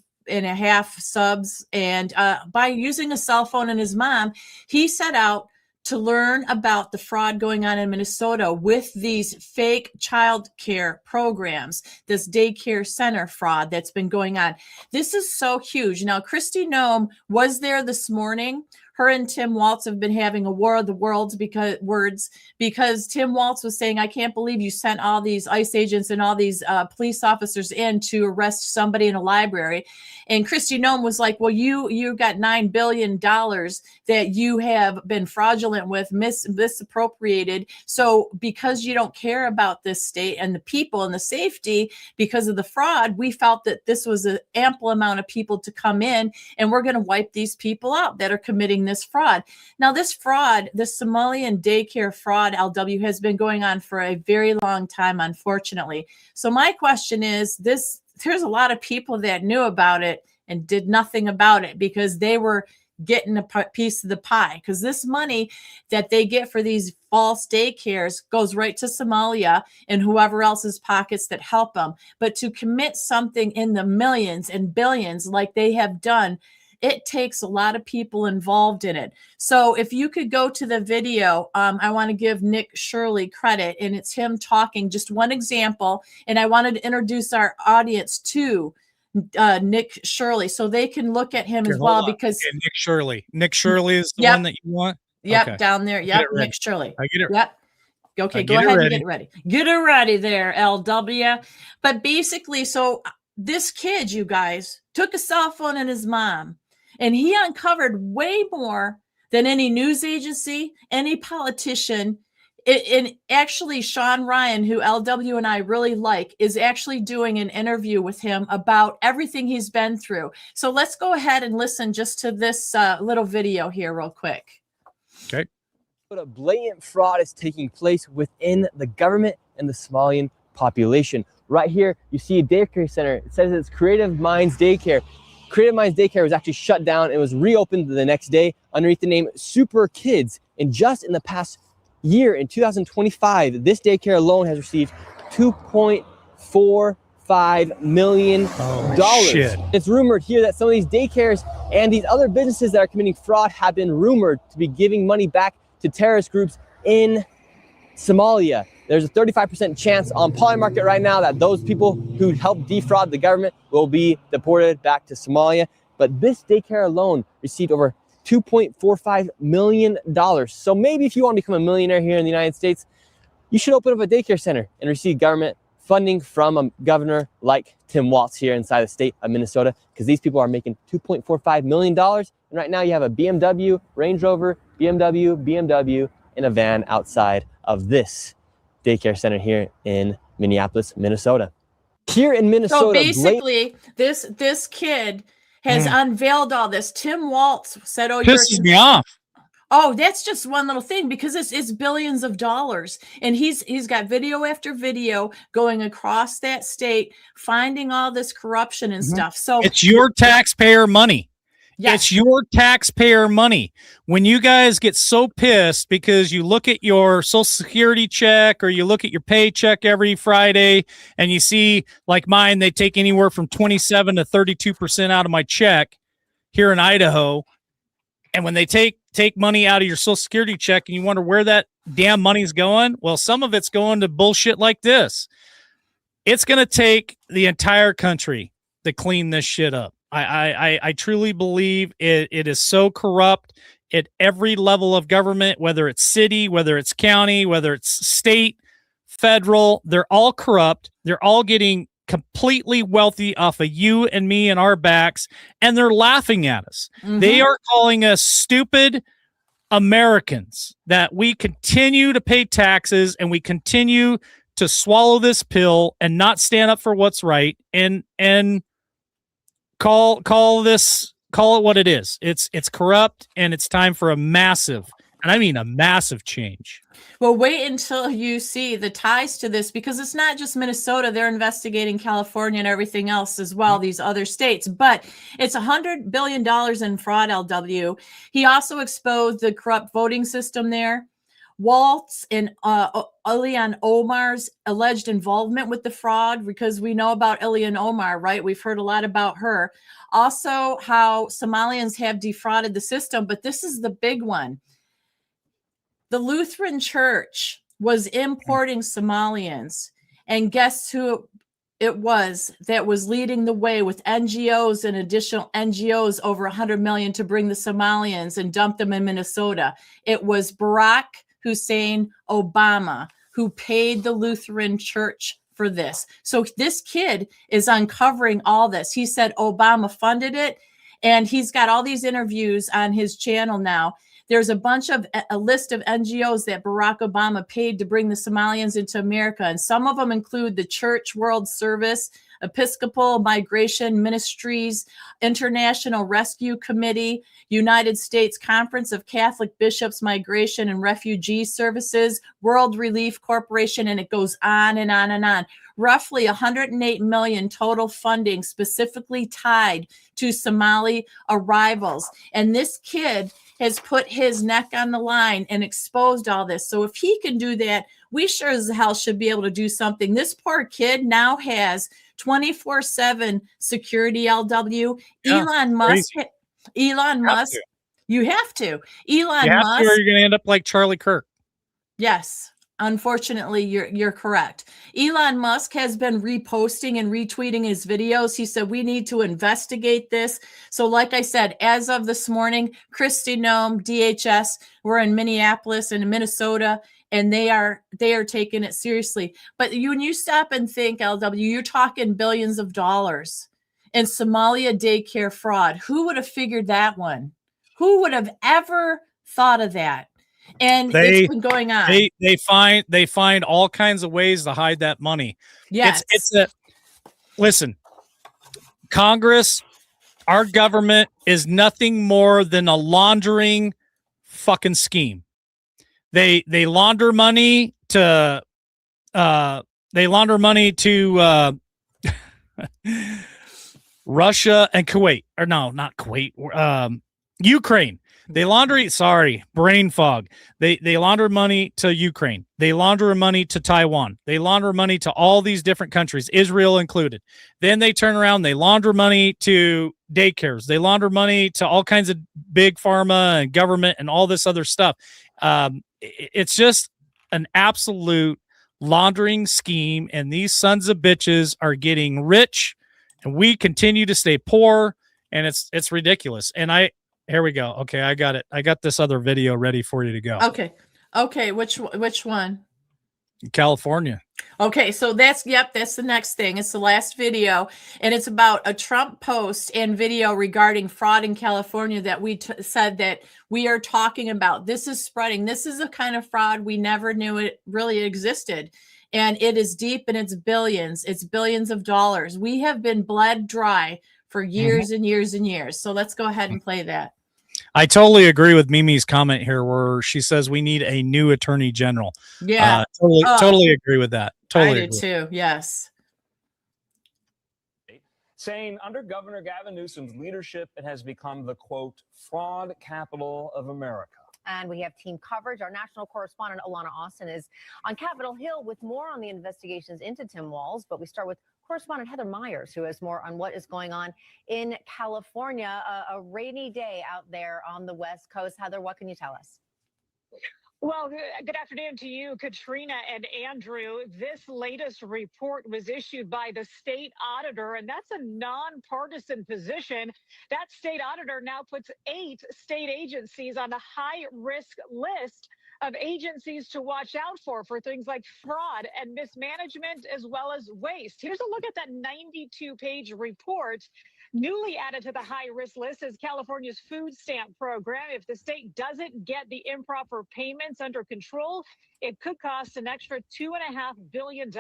subs, and by using a cell phone and his mom, he set out to learn about the fraud going on in Minnesota with these fake child care programs, this daycare center fraud that's been going on. This is so huge. Now, Kristi Noem was there this morning. Her and Tim Walz have been having a war of the words because Tim Walz was saying, I can't believe you sent all these ICE agents and all these police officers in to arrest somebody in a library. And Kristi Noem was like, well, you got $9 billion that you have been fraudulent with, misappropriated. So because you don't care about this state and the people and the safety because of the fraud, we felt that this was an ample amount of people to come in, and we're going to wipe these people out that are committing this fraud. Now, this fraud, the Somalian daycare fraud, LW, has been going on for a very long time, unfortunately. So my question is this: there's a lot of people that knew about it and did nothing about it because they were getting a piece of the pie, because this money that they get for these false daycares goes right to Somalia and whoever else's pockets that help them. But to commit something in the millions and billions like they have done, it takes a lot of people involved in it. So if you could go to the video, I want to give Nick Shirley credit, and it's him talking, just one example. And I wanted to introduce our audience to Nick Shirley so they can look at him as well, because Nick Shirley is the one that you want. Yep, Okay. down there. Get Yep, it ready. Nick Shirley. I get it. Yep. Okay, I go get it ahead and ready. get it ready. Get it ready there, LW. But basically, so this kid, you guys, took a cell phone and his mom, and he uncovered way more than any news agency, any politician. And actually, Sean Ryan, who LW and I really like, is actually doing an interview with him about everything he's been through. So let's go ahead and listen just to this little video here real quick. Okay. But a blatant fraud is taking place within the government and the Somalian population. Right here, you see a daycare center. It says it's Creative Minds Daycare. Creative Minds Daycare was actually shut down and was reopened the next day underneath the name Super Kids. And just in the past year, in 2025, this daycare alone has received $2.45 million. Shit. It's rumored here that some of these daycares and these other businesses that are committing fraud have been rumored to be giving money back to terrorist groups in Somalia. There's a 35% chance on Polymarket right now that those people who helped defraud the government will be deported back to Somalia. But this daycare alone received over $2.45 million. So maybe if you want to become a millionaire here in the United States, you should open up a daycare center and receive government funding from a governor like Tim Walz here inside the state of Minnesota, because these people are making $2.45 million. And right now you have a BMW, Range Rover, BMW, and a van outside of this daycare center here in Minneapolis, Minnesota. Here in Minnesota, So basically, this kid has unveiled all this. Tim Walz said, "Oh, Pisses me off. Oh, that's just one little thing, because it's billions of dollars, and he's got video after video going across that state, finding all this corruption and stuff. So It's your taxpayer money. yes, It's your taxpayer money. When you guys get so pissed because you look at your Social Security check or you look at your paycheck every Friday and you see, like mine, they take anywhere from 27 to 32% out of my check here in Idaho. And when they take money out of your Social Security check and you wonder where that damn money's going, well, some of it's going to bullshit like this. It's going to take the entire country to clean this shit up. I truly believe it is so corrupt at every level of government, whether it's city, whether it's county, whether it's state, federal. They're all corrupt. They're all getting completely wealthy off of you and me and our backs, and they're laughing at us. They are calling us stupid Americans, that we continue to pay taxes and we continue to swallow this pill and not stand up for what's right and call it what it is. It's corrupt, and it's time for a massive, and I mean a massive change. well, wait until you see the ties to this, because it's not just Minnesota. They're investigating California and everything else as well, these other states. But it's $100 billion in fraud, LW. He also exposed the corrupt voting system there. Walz and Ilhan Omar's alleged involvement with the fraud, because we know about Ilhan Omar, right? We've heard a lot about her. Also, how Somalians have defrauded the system. But this is the big one. The Lutheran Church was importing Somalians, and guess who it was that was leading the way with NGOs and additional NGOs over $100 million to bring the Somalians and dump them in Minnesota? It was Barack Hussein Obama who paid the Lutheran Church for this. So this kid is uncovering all this. He said Obama funded it, and he's got all these interviews on his channel now. There's a list of NGOs that Barack Obama paid to bring the Somalians into America. And some of them include the Church World Service, Episcopal Migration Ministries, International Rescue Committee, United States Conference of Catholic Bishops, Migration and Refugee Services, World Relief Corporation, and it goes on and on and on. Roughly 108 million total funding specifically tied to Somali arrivals. And this kid has put his neck on the line and exposed all this. So if he can do that, we sure as hell should be able to do something. This poor kid now has 24/7 security, LW. Yeah, Elon Musk, you have to. Elon Musk. Or you're going to end up like Charlie Kirk. Yes. Unfortunately, you're correct. Elon Musk has been reposting and retweeting his videos. He said we need to investigate this. So, like I said, as of this morning, Kristi Noem, DHS, we're in Minneapolis and Minnesota, and they are taking it seriously. But when you stop and think, LW, you're talking billions of dollars in Somalia daycare fraud. Who would have figured that one? Who would have ever thought of that? And it's been going on. They find all kinds of ways to hide that money. Yes. Listen, Congress, our government is nothing more than a laundering fucking scheme. They launder money to Russia and Kuwait, or no, not Kuwait, Ukraine. They brain fog. They launder money to Ukraine. They launder money to Taiwan. They launder money to all these different countries, Israel included. Then they turn around, they launder money to daycares. They launder money to all kinds of big pharma and government and all this other stuff. It's just an absolute laundering scheme, and these sons of bitches are getting rich, and we continue to stay poor, and it's ridiculous. And here we go. Okay, I got it. I got this other video ready for you to go. Okay. Which one? California. Okay, so that's the next thing. It's the last video, and it's about a Trump post and video regarding fraud in California that we said that we are talking about. This is spreading. This is a kind of fraud we never knew it really existed. And it is deep, and it's billions. It's billions of dollars. We have been bled dry for years and years and years. So let's go ahead and play that. I totally agree with Mimi's comment here where she says we need a new attorney general. Yeah. Totally agree with that. Totally I do too. Yes. Saying under Governor Gavin Newsom's leadership, it has become the, quote, fraud capital of America. And we have team coverage. Our national correspondent, Alana Austin, is on Capitol Hill with more on the investigations into Tim Walz. But we start with correspondent Heather Myers, who has more on what is going on in California. A rainy day out there on the West Coast. Heather, what can you tell us? Well, good afternoon to you, Katrina and Andrew. This latest report was issued by the state auditor, and that's a nonpartisan position. That state auditor now puts 8 state agencies on a high-risk list of agencies to watch out for things like fraud and mismanagement, as well as waste. Here's a look at that 92-page report. Newly added to the high-risk list is California's food stamp program. If the state doesn't get the improper payments under control, it could cost an extra $2.5 billion.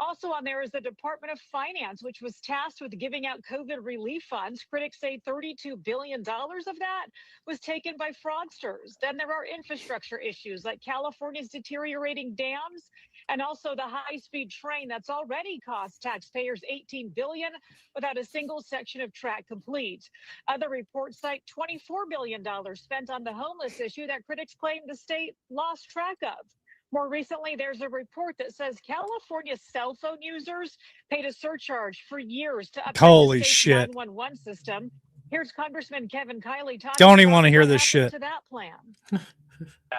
Also on there is the Department of Finance, which was tasked with giving out COVID relief funds. Critics say $32 billion of that was taken by fraudsters. Then there are infrastructure issues like California's deteriorating dams and also the high-speed train that's already cost taxpayers $18 billion without a single section of track complete. Other reports cite $24 billion spent on the homeless issue that critics claim the state lost track of. More recently, there's a report that says California cell phone users paid a surcharge for years to upgrade the state's 911 system. Here's Congressman Kevin Kiley talking. Don't even want to hear this shit. To that plan.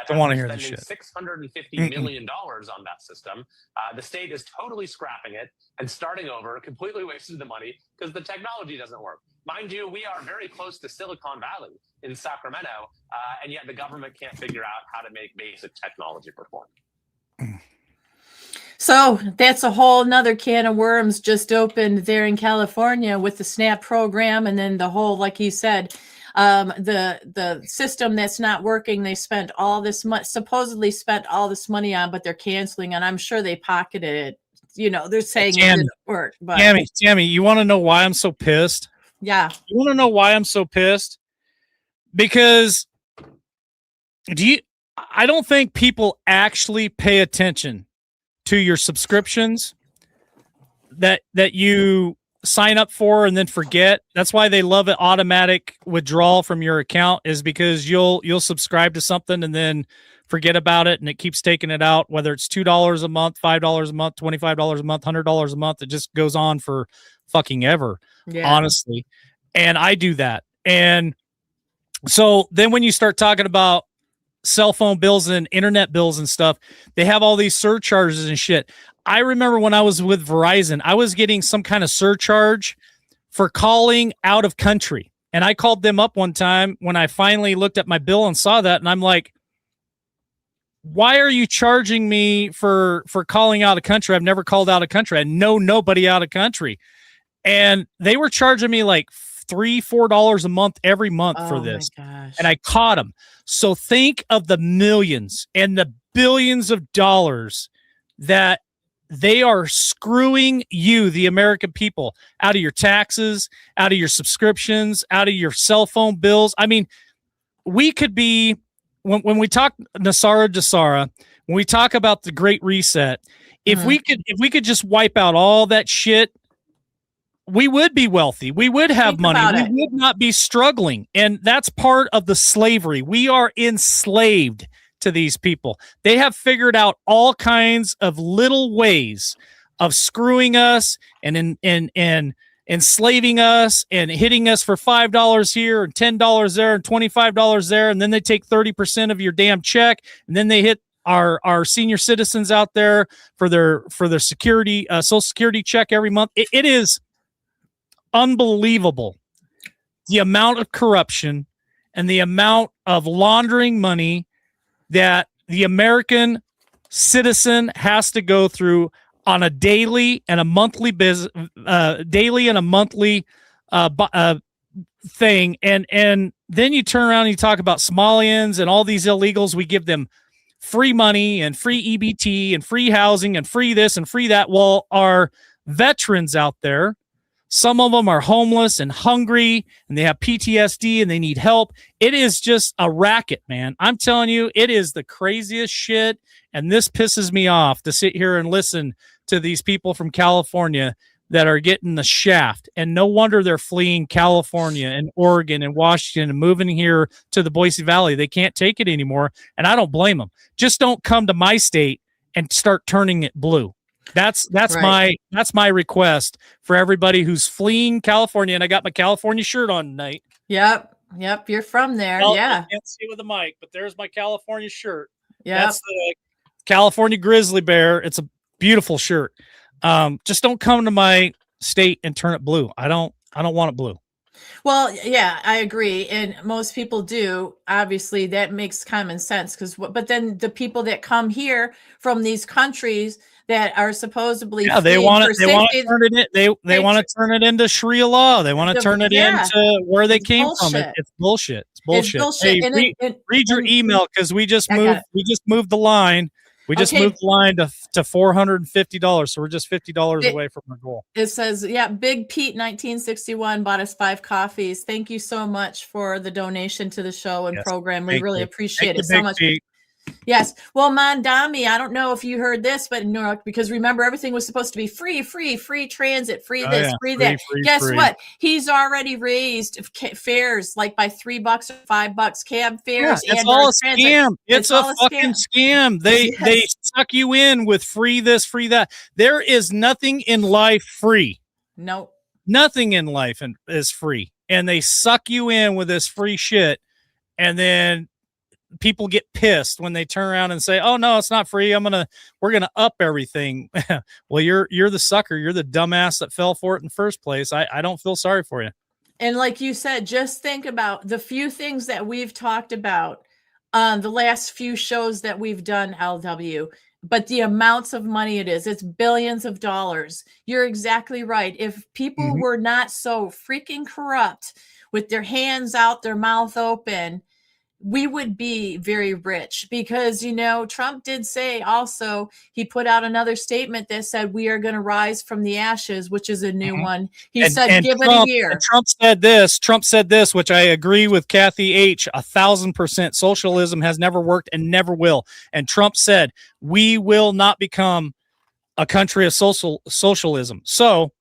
Don't want to hear this shit. $650 million on that system. The state is totally scrapping it and starting over, completely wasted the money because the technology doesn't work. Mind you, we are very close to Silicon Valley in Sacramento, and yet the government can't figure out how to make basic technology perform. So that's a whole nother can of worms just opened there in California with the SNAP program, and then the whole, like you said, the system that's not working. They spent all this supposedly spent all this money on, but they're canceling, and I'm sure they pocketed it. You know, they're saying it didn't work. But Tammy, you want to know why I'm so pissed? Yeah. You want to know why I'm so pissed? Because I don't think people actually pay attention to your subscriptions that you sign up for and then forget. That's why they love an automatic withdrawal from your account, is because you'll subscribe to something and then forget about it, and it keeps taking it out, whether it's $2 a month, $5 a month, $25 a month, $100 a month. It just goes on for fucking ever, honestly. And I do that. And so then when you start talking about cell phone bills and internet bills and stuff, they have all these surcharges and shit. I remember when I was with Verizon, I was getting some kind of surcharge for calling out of country. And I called them up one time when I finally looked at my bill and saw that. And I'm like, why are you charging me for calling out of country? I've never called out of country. I know nobody out of country. And they were charging me like $3-4 a month every month for this. And I caught them. So think of the millions and the billions of dollars that they are screwing you, the American people, out of your taxes, out of your subscriptions, out of your cell phone bills. I mean, we could be, when we talk Nasara Jasara, when we talk about the Great Reset, if we could just wipe out all that shit, we would be wealthy. We would have money. We would not be struggling. And that's part of the slavery. We are enslaved to these people. They have figured out all kinds of little ways of screwing us and enslaving us and hitting us for $5 here and $10 there and $25 there. And then they take 30% of your damn check. And then they hit our senior citizens out there for their security, Social Security check every month. It is unbelievable the amount of corruption and the amount of laundering money that the American citizen has to go through on a daily and a monthly thing. And then you turn around and you talk about Somalians and all these illegals. We give them free money and free EBT and free housing and free this and free that. Well, our veterans out there, some of them are homeless and hungry and they have PTSD and they need help. It is just a racket, man. I'm telling you, it is the craziest shit. And this pisses me off to sit here and listen to these people from California that are getting the shaft. And no wonder they're fleeing California and Oregon and Washington and moving here to the Boise Valley. They can't take it anymore. And I don't blame them. Just don't come to my state and start turning it blue. That's right. my request for everybody who's fleeing California. And I got my California shirt on tonight. Yep. You're from there. Well, yeah. I can't see with the mic, but there's my California shirt. Yeah. That's the California Grizzly Bear. It's a beautiful shirt. Just don't come to my state and turn it blue. I don't want it blue. Well, yeah, I agree. And most people do. Obviously, that makes common sense but then the people that come here from these countries that are supposedly they want to turn it in, they want to turn it into Sharia law. They want to turn it into where they came from. It's bullshit. It's bullshit. Hey, read your email because we just moved the line. We just moved the line to $450. So we're just $50 away from our goal. It says, Big Pete 1961 bought us 5 coffees. Thank you so much for the donation to the show and program. We really appreciate it so much. Pete. Yes. Well, Mandami, I don't know if you heard this, but because remember, everything was supposed to be free transit, free this, free that. Guess what? He's already raised fares like by $3 or $5 cab fares. Yeah, it's all a scam. It's a fucking scam. They suck you in with free this, free that. There is nothing in life free. No. Nothing in life is free. And they suck you in with this free shit. And then people get pissed when they turn around and say, "Oh no, it's not free. We're gonna up everything." Well, you're the sucker. You're the dumbass that fell for it in the first place. I don't feel sorry for you. And like you said, just think about the few things that we've talked about on the last few shows that we've done, LW. But the amounts of money it's billions of dollars. You're exactly right. If people were not so freaking corrupt with their hands out, their mouth open, we would be very rich because, Trump did say also, he put out another statement that said, we are going to rise from the ashes, which is a new one. He said, give it a year. Trump said this, which I agree with Kathy H 1,000%. Socialism has never worked and never will. And Trump said, we will not become a country of socialism. So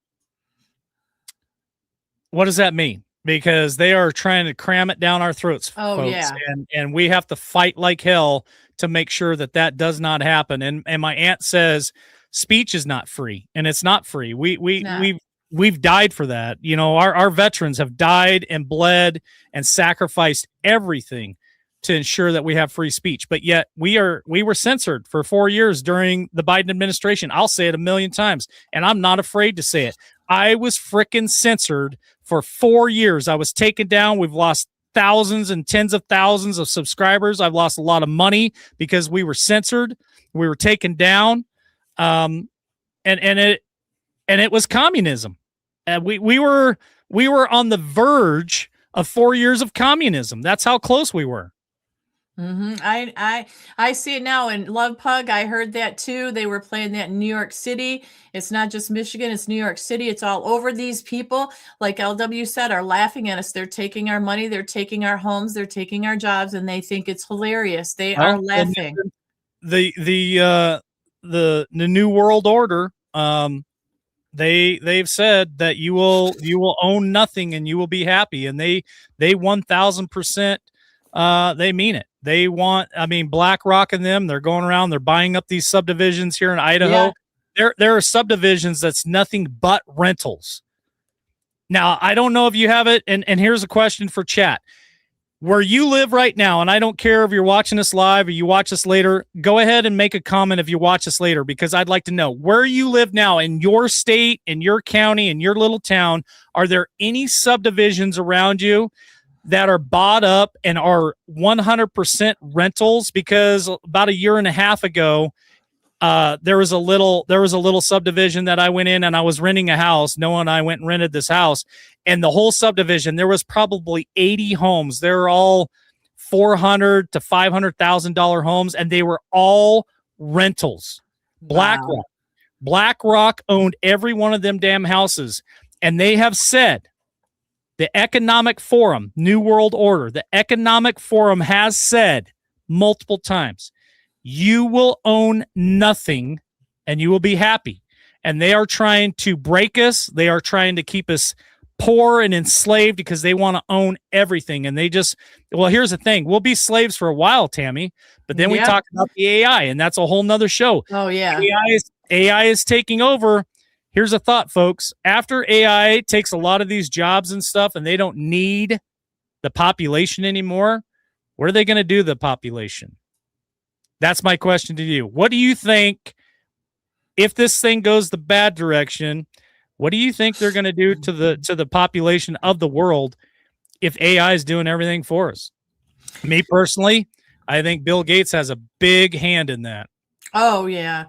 what does that mean? Because they are trying to cram it down our throats, folks. Yeah. And we have to fight like hell to make sure that does not happen. And my aunt says speech is not free, and it's not free. We've died for that. Our veterans have died and bled and sacrificed everything to ensure that we have free speech. But yet we were censored for 4 years during the Biden administration. I'll say it a million times, and I'm not afraid to say it. I was frickin' censored for 4 years. I was taken down. We've lost thousands and tens of thousands of subscribers. I've lost a lot of money because we were censored. We were taken down. And it was communism. We were on the verge of 4 years of communism. That's how close we were. I see it now in Love Pug. I heard that too. They were playing that in New York City. It's not just Michigan, it's New York City. It's all over. These people, like LW said, are laughing at us. They're taking our money, they're taking our homes, they're taking our jobs, and they think it's hilarious. They are laughing. The New World Order, they've said that you will own nothing and you will be happy, and they 1000% they mean it. They want, BlackRock and them, they're going around, they're buying up these subdivisions here in Idaho. Yeah. There are subdivisions that's nothing but rentals. Now, I don't know if you have it, and here's a question for chat. Where you live right now, and I don't care if you're watching us live or you watch us later, go ahead and make a comment if you watch us later, because I'd like to know where you live now in your state, in your county, in your little town. Are there any subdivisions around you that are bought up and are 100% rentals? Because about a year and a half ago, there was a little subdivision that I went in, and I was renting a house. Noah and I went and rented this house, and the whole subdivision, there was probably 80 homes. They're all $400,000 to $500,000 homes, and they were all rentals. Wow. BlackRock owned every one of them damn houses, and they have said, the Economic Forum, New World Order, the Economic Forum has said multiple times, you will own nothing and you will be happy. And they are trying to break us. They are trying to keep us poor and enslaved because they want to own everything. And here's the thing. We'll be slaves for a while, Tammy, but then we talk about the AI, and that's a whole nother show. Oh, yeah. AI is taking over. Here's a thought, folks. After AI takes a lot of these jobs and stuff, and they don't need the population anymore, what are they going to do to the population? That's my question to you. What do you think, if this thing goes the bad direction, what do you think they're going to do to the population of the world if AI is doing everything for us? Me personally, I think Bill Gates has a big hand in that. Oh, yeah.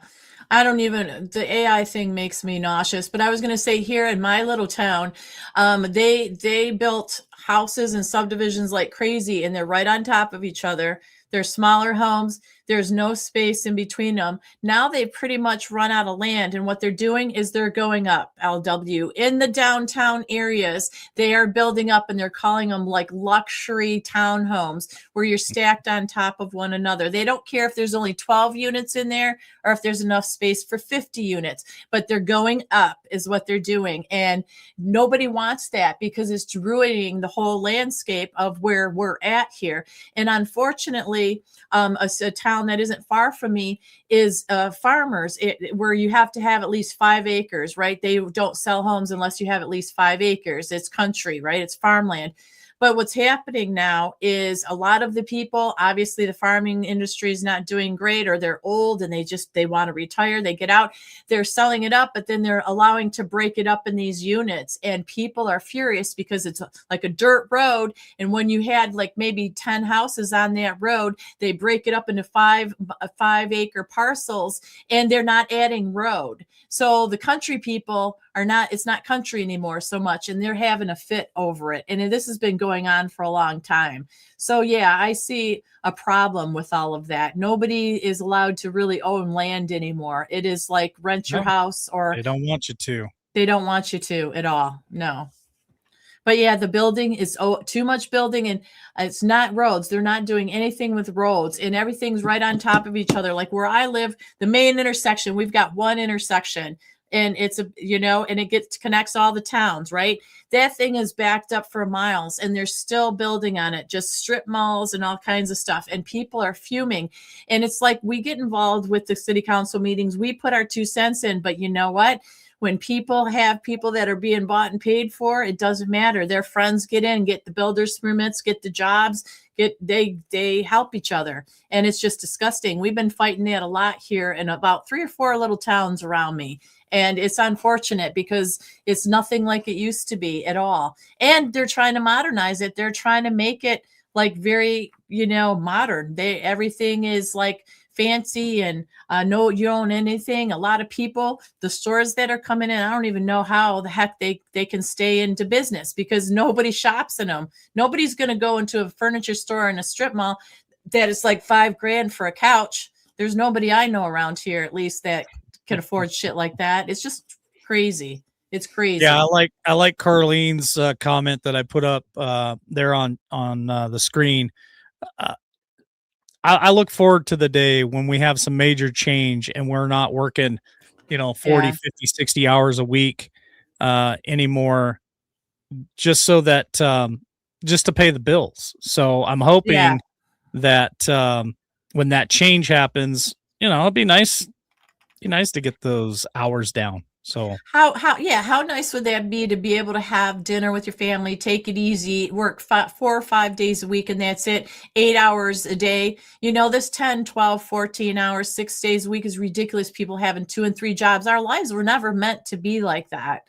The AI thing makes me nauseous, but I was going to say, here in my little town, they built houses and subdivisions like crazy, and they're right on top of each other. They're smaller homes. There's no space in between them. Now they've pretty much run out of land, and what they're doing is they're going up, LW. In the downtown areas, they are building up, and they're calling them like luxury townhomes where you're stacked on top of one another. They don't care if there's only 12 units in there or if there's enough space for 50 units, but they're going up is what they're doing. And nobody wants that because it's ruining the whole landscape of where we're at here. And unfortunately, a town that isn't far from me is farmers, where you have to have at least 5 acres, right? They don't sell homes unless you have at least 5 acres. It's country, right? It's farmland. But what's happening now is a lot of the people, obviously the farming industry is not doing great, or they're old and they want to retire, they get out, they're selling it up, but then they're allowing to break it up in these units. And people are furious because it's like a dirt road. And when you had like maybe 10 houses on that road, they break it up into 5 acre parcels, and they're not adding road. So the country people it's not country anymore so much, and they're having a fit over it. And this has been going on for a long time. So yeah, I see a problem with all of that. Nobody is allowed to really own land anymore. It is like rent your house, or they don't want you to. They don't want you to at all. No. But yeah, the building is too much building, and it's not roads. They're not doing anything with roads, and everything's right on top of each other. Like where I live, the main intersection, we've got one intersection, and it's and it connects all the towns, right? That thing is backed up for miles, and they're still building on it, just strip malls and all kinds of stuff. And people are fuming. And it's like, we get involved with the city council meetings. We put our 2 cents in, but you know what? When people have people that are being bought and paid for, it doesn't matter. Their friends get in, get the builder's permits, get the jobs, they help each other. And it's just disgusting. We've been fighting that a lot here in about 3 or 4 little towns around me. And it's unfortunate because it's nothing like it used to be at all. And they're trying to modernize it. They're trying to make it like very, modern. Everything is like fancy and no, you own anything. A lot of people, the stores that are coming in, I don't even know how the heck they can stay into business because nobody shops in them. Nobody's going to go into a furniture store in a strip mall that is like $5,000 for a couch. There's nobody I know around here, at least, that can afford shit like that. It's just crazy. It's crazy. Yeah, I like Carlene's comment that I put up there on the screen. I look forward to the day when we have some major change and we're not working, 40, 50, 60 hours a week anymore, just so that just to pay the bills. So I'm hoping that when that change happens, it'd be nice to get those hours down. So how nice would that be to be able to have dinner with your family, take it easy, work 4 or 5 days a week, and that's it, 8 hours a day. This 10, 12, 14 hours, 6 days a week is ridiculous. People having 2 and 3 jobs. Our lives were never meant to be like that.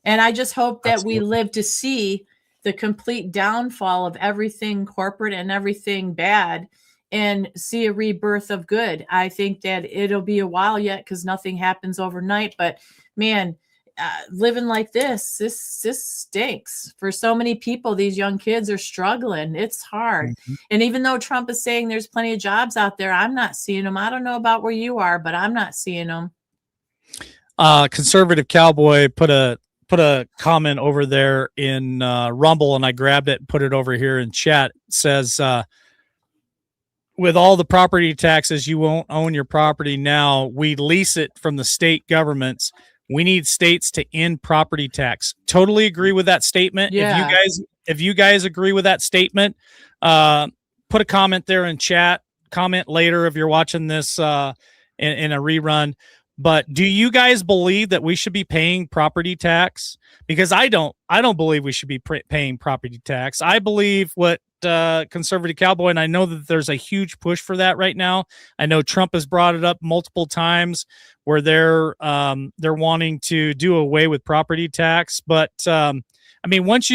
And I just hope that we live to see the complete downfall of everything corporate and everything bad and see a rebirth of good. I think that it'll be a while yet because nothing happens overnight. But man, living like this stinks for so many people. These young kids are struggling. It's hard. Mm-hmm. And even though Trump is saying there's plenty of jobs out there, I'm not seeing them. I don't know about where you are, but I'm not seeing them. Conservative Cowboy put a comment over there in Rumble, and I grabbed it and put it over here in chat. It says, with all the property taxes, you won't own your property now. We lease it from the state governments. We need states to end property tax. Totally agree with that statement. Yeah. If you guys agree with that statement, put a comment there in chat. Comment later if you're watching this in a rerun. But do you guys believe that we should be paying property tax? Because I don't believe we should be paying property tax. I believe what Conservative Cowboy, and I know that there's a huge push for that right now. I know Trump has brought it up multiple times where they're wanting to do away with property tax. But once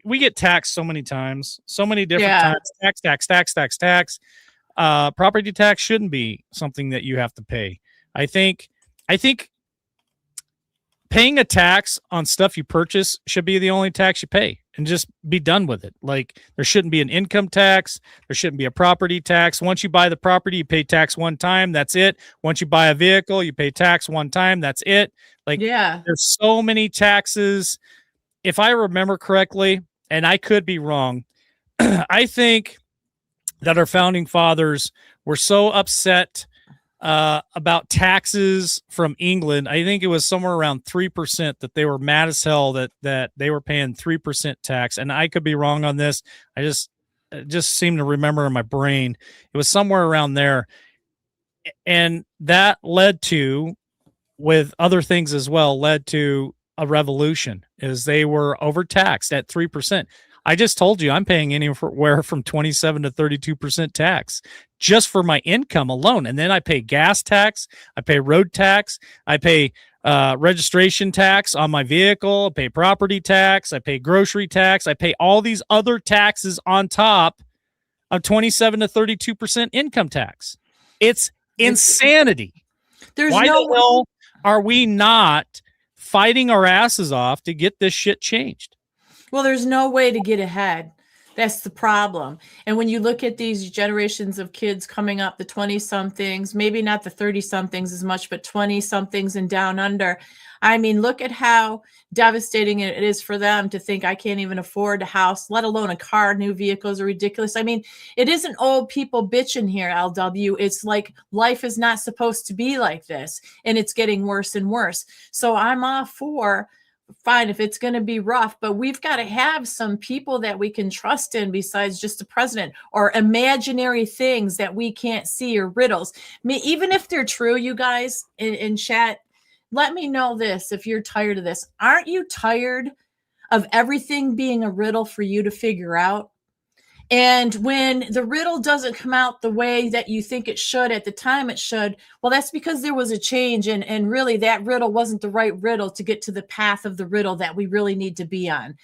we get taxed so many times, so many different times, tax. Property tax shouldn't be something that you have to pay. I think paying a tax on stuff you purchase should be the only tax you pay and just be done with it. Like there shouldn't be an income tax. There shouldn't be a property tax. Once you buy the property, you pay tax one time. That's it. Once you buy a vehicle, you pay tax one time. That's it. There's so many taxes. If I remember correctly, and I could be wrong, I think that our founding fathers were so upset about taxes from England. I think it was somewhere around 3% that they were mad as hell that they were paying 3% tax. And I could be wrong on this. I just seem to remember in my brain it was somewhere around there. And that led to, with other things as well, led to a revolution as they were overtaxed at 3%. I just told you I'm paying anywhere from 27 to 32% tax just for my income alone. And then I pay gas tax, I pay road tax, I pay registration tax on my vehicle, I pay property tax, I pay grocery tax, I pay all these other taxes on top of 27 to 32% income tax. It's insanity. Why the hell are we not fighting our asses off to get this shit changed? Well, there's no way to get ahead. That's the problem. And when you look at these generations of kids coming up, the 20-somethings, maybe not the 30-somethings as much, but 20-somethings and down under, look at how devastating it is for them to think I can't even afford a house, let alone a car. New vehicles are ridiculous. It isn't old people bitching here, LW. It's like life is not supposed to be like this, and it's getting worse and worse. So I'm all for fine if it's going to be rough, but we've got to have some people that we can trust in besides just the president or imaginary things that we can't see or riddles. Even if they're true, you guys in chat, let me know this if you're tired of this. Aren't you tired of everything being a riddle for you to figure out? And when the riddle doesn't come out the way that you think it should at the time it should, well, that's because there was a change. And really that riddle wasn't the right riddle to get to the path of the riddle that we really need to be on.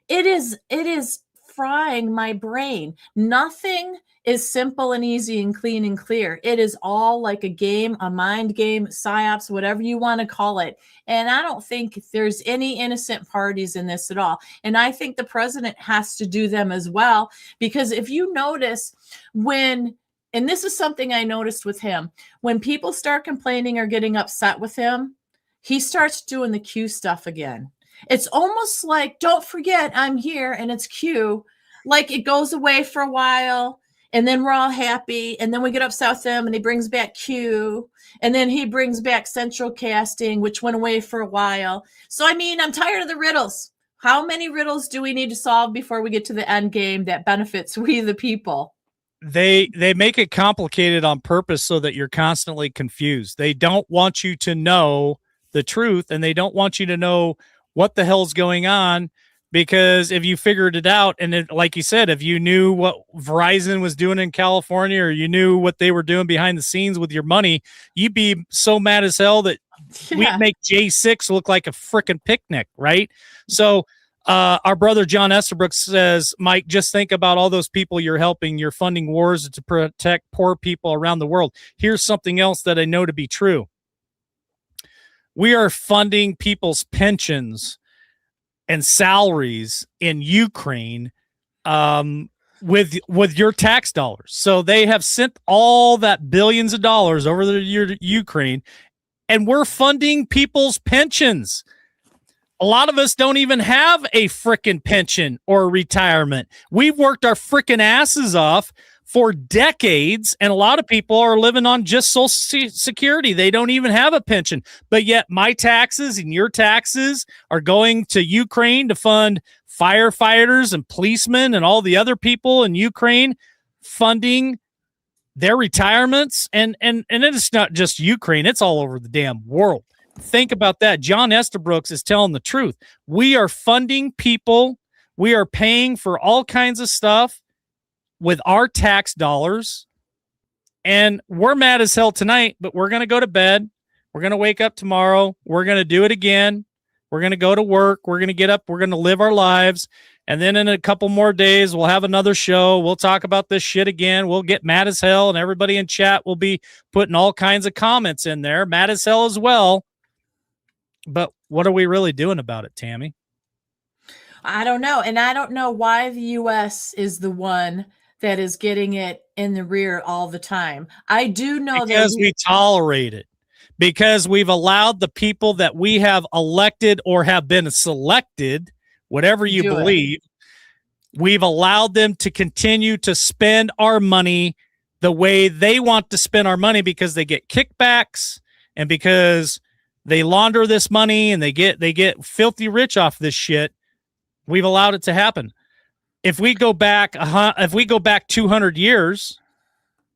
It is frying my brain. Nothing is simple and easy and clean and clear. It is all like a game, a mind game, psyops, whatever you want to call it. And I don't think there's any innocent parties in this at all. And I think the president has to do them as well, because if you notice and this is something I noticed with him, when people start complaining or getting upset with him, he starts doing the Q stuff again. It's almost like, don't forget I'm here, and it's Q. Like it goes away for a while, and then we're all happy, and then we get upset with him, and he brings back Q, and then he brings back central casting, which went away for a while. So, I mean, I'm tired of the riddles. How many riddles do we need to solve before we get to the end game that benefits we the people? They make it complicated on purpose so that you're constantly confused. They don't want you to know the truth, and they don't want you to know what the hell's going on, because if you figured it out, and like you said, if you knew what Verizon was doing in California, or you knew what they were doing behind the scenes with your money, you'd be so mad as hell that we'd make J6 look like a freaking picnic, right? So our brother John Estabrook says, Mike, just think about all those people you're helping. You're funding wars to protect poor people around the world. Here's something else that I know to be true. We are funding people's pensions and salaries in Ukraine with your tax dollars. So they have sent all that billions of dollars over to Ukraine, and we're funding people's pensions. A lot of us don't even have a frickin' pension or retirement. We've worked our frickin' asses off for decades, and a lot of people are living on just Social Security. They don't even have a pension. But yet my taxes and your taxes are going to Ukraine to fund firefighters and policemen and all the other people in Ukraine, funding their retirements. And it's not just Ukraine. It's all over the damn world. Think about that. John Estabrook is telling the truth. We are funding people. We are paying for all kinds of stuff with our tax dollars, and we're mad as hell tonight, but we're going to go to bed. We're going to wake up tomorrow. We're going to do it again. We're going to go to work. We're going to get up. We're going to live our lives. And then in a couple more days, we'll have another show. We'll talk about this shit again. We'll get mad as hell, and everybody in chat will be putting all kinds of comments in there, mad as hell as well. But what are we really doing about it, Tammy? I don't know. And I don't know why the U.S. is the one that is getting it in the rear all the time. I do know because we tolerate it, because we've allowed the people that we have elected or have been selected, whatever you believe, we've allowed them to continue to spend our money the way they want to spend our money, because they get kickbacks and because they launder this money and they get filthy rich off this shit. We've allowed it to happen. If we go back 200 years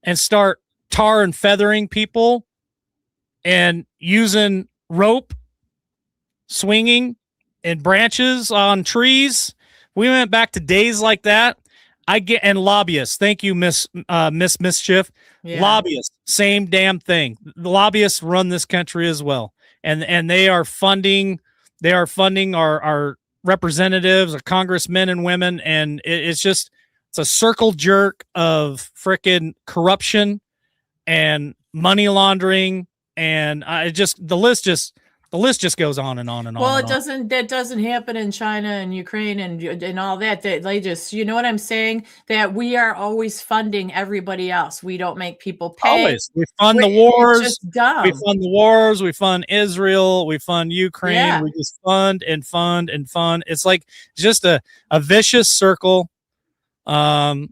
and start tar and feathering people and using rope, swinging and branches on trees, we went back to days like that. And lobbyists. Thank you, Miss Mischief. Yeah. Lobbyists, same damn thing. The lobbyists run this country as well, and they are funding our representatives or congressmen and women, and it's a circle jerk of frickin' corruption and money laundering, and the list just goes on and on and on. Well, that doesn't happen in China and Ukraine and all that. They just, you know what I'm saying? That we are always funding everybody else. We don't make people pay. Always. We fund the wars. It's just dumb. We fund the wars. We fund Israel. We fund Ukraine. Yeah. We just fund and fund and fund. It's like just a vicious circle over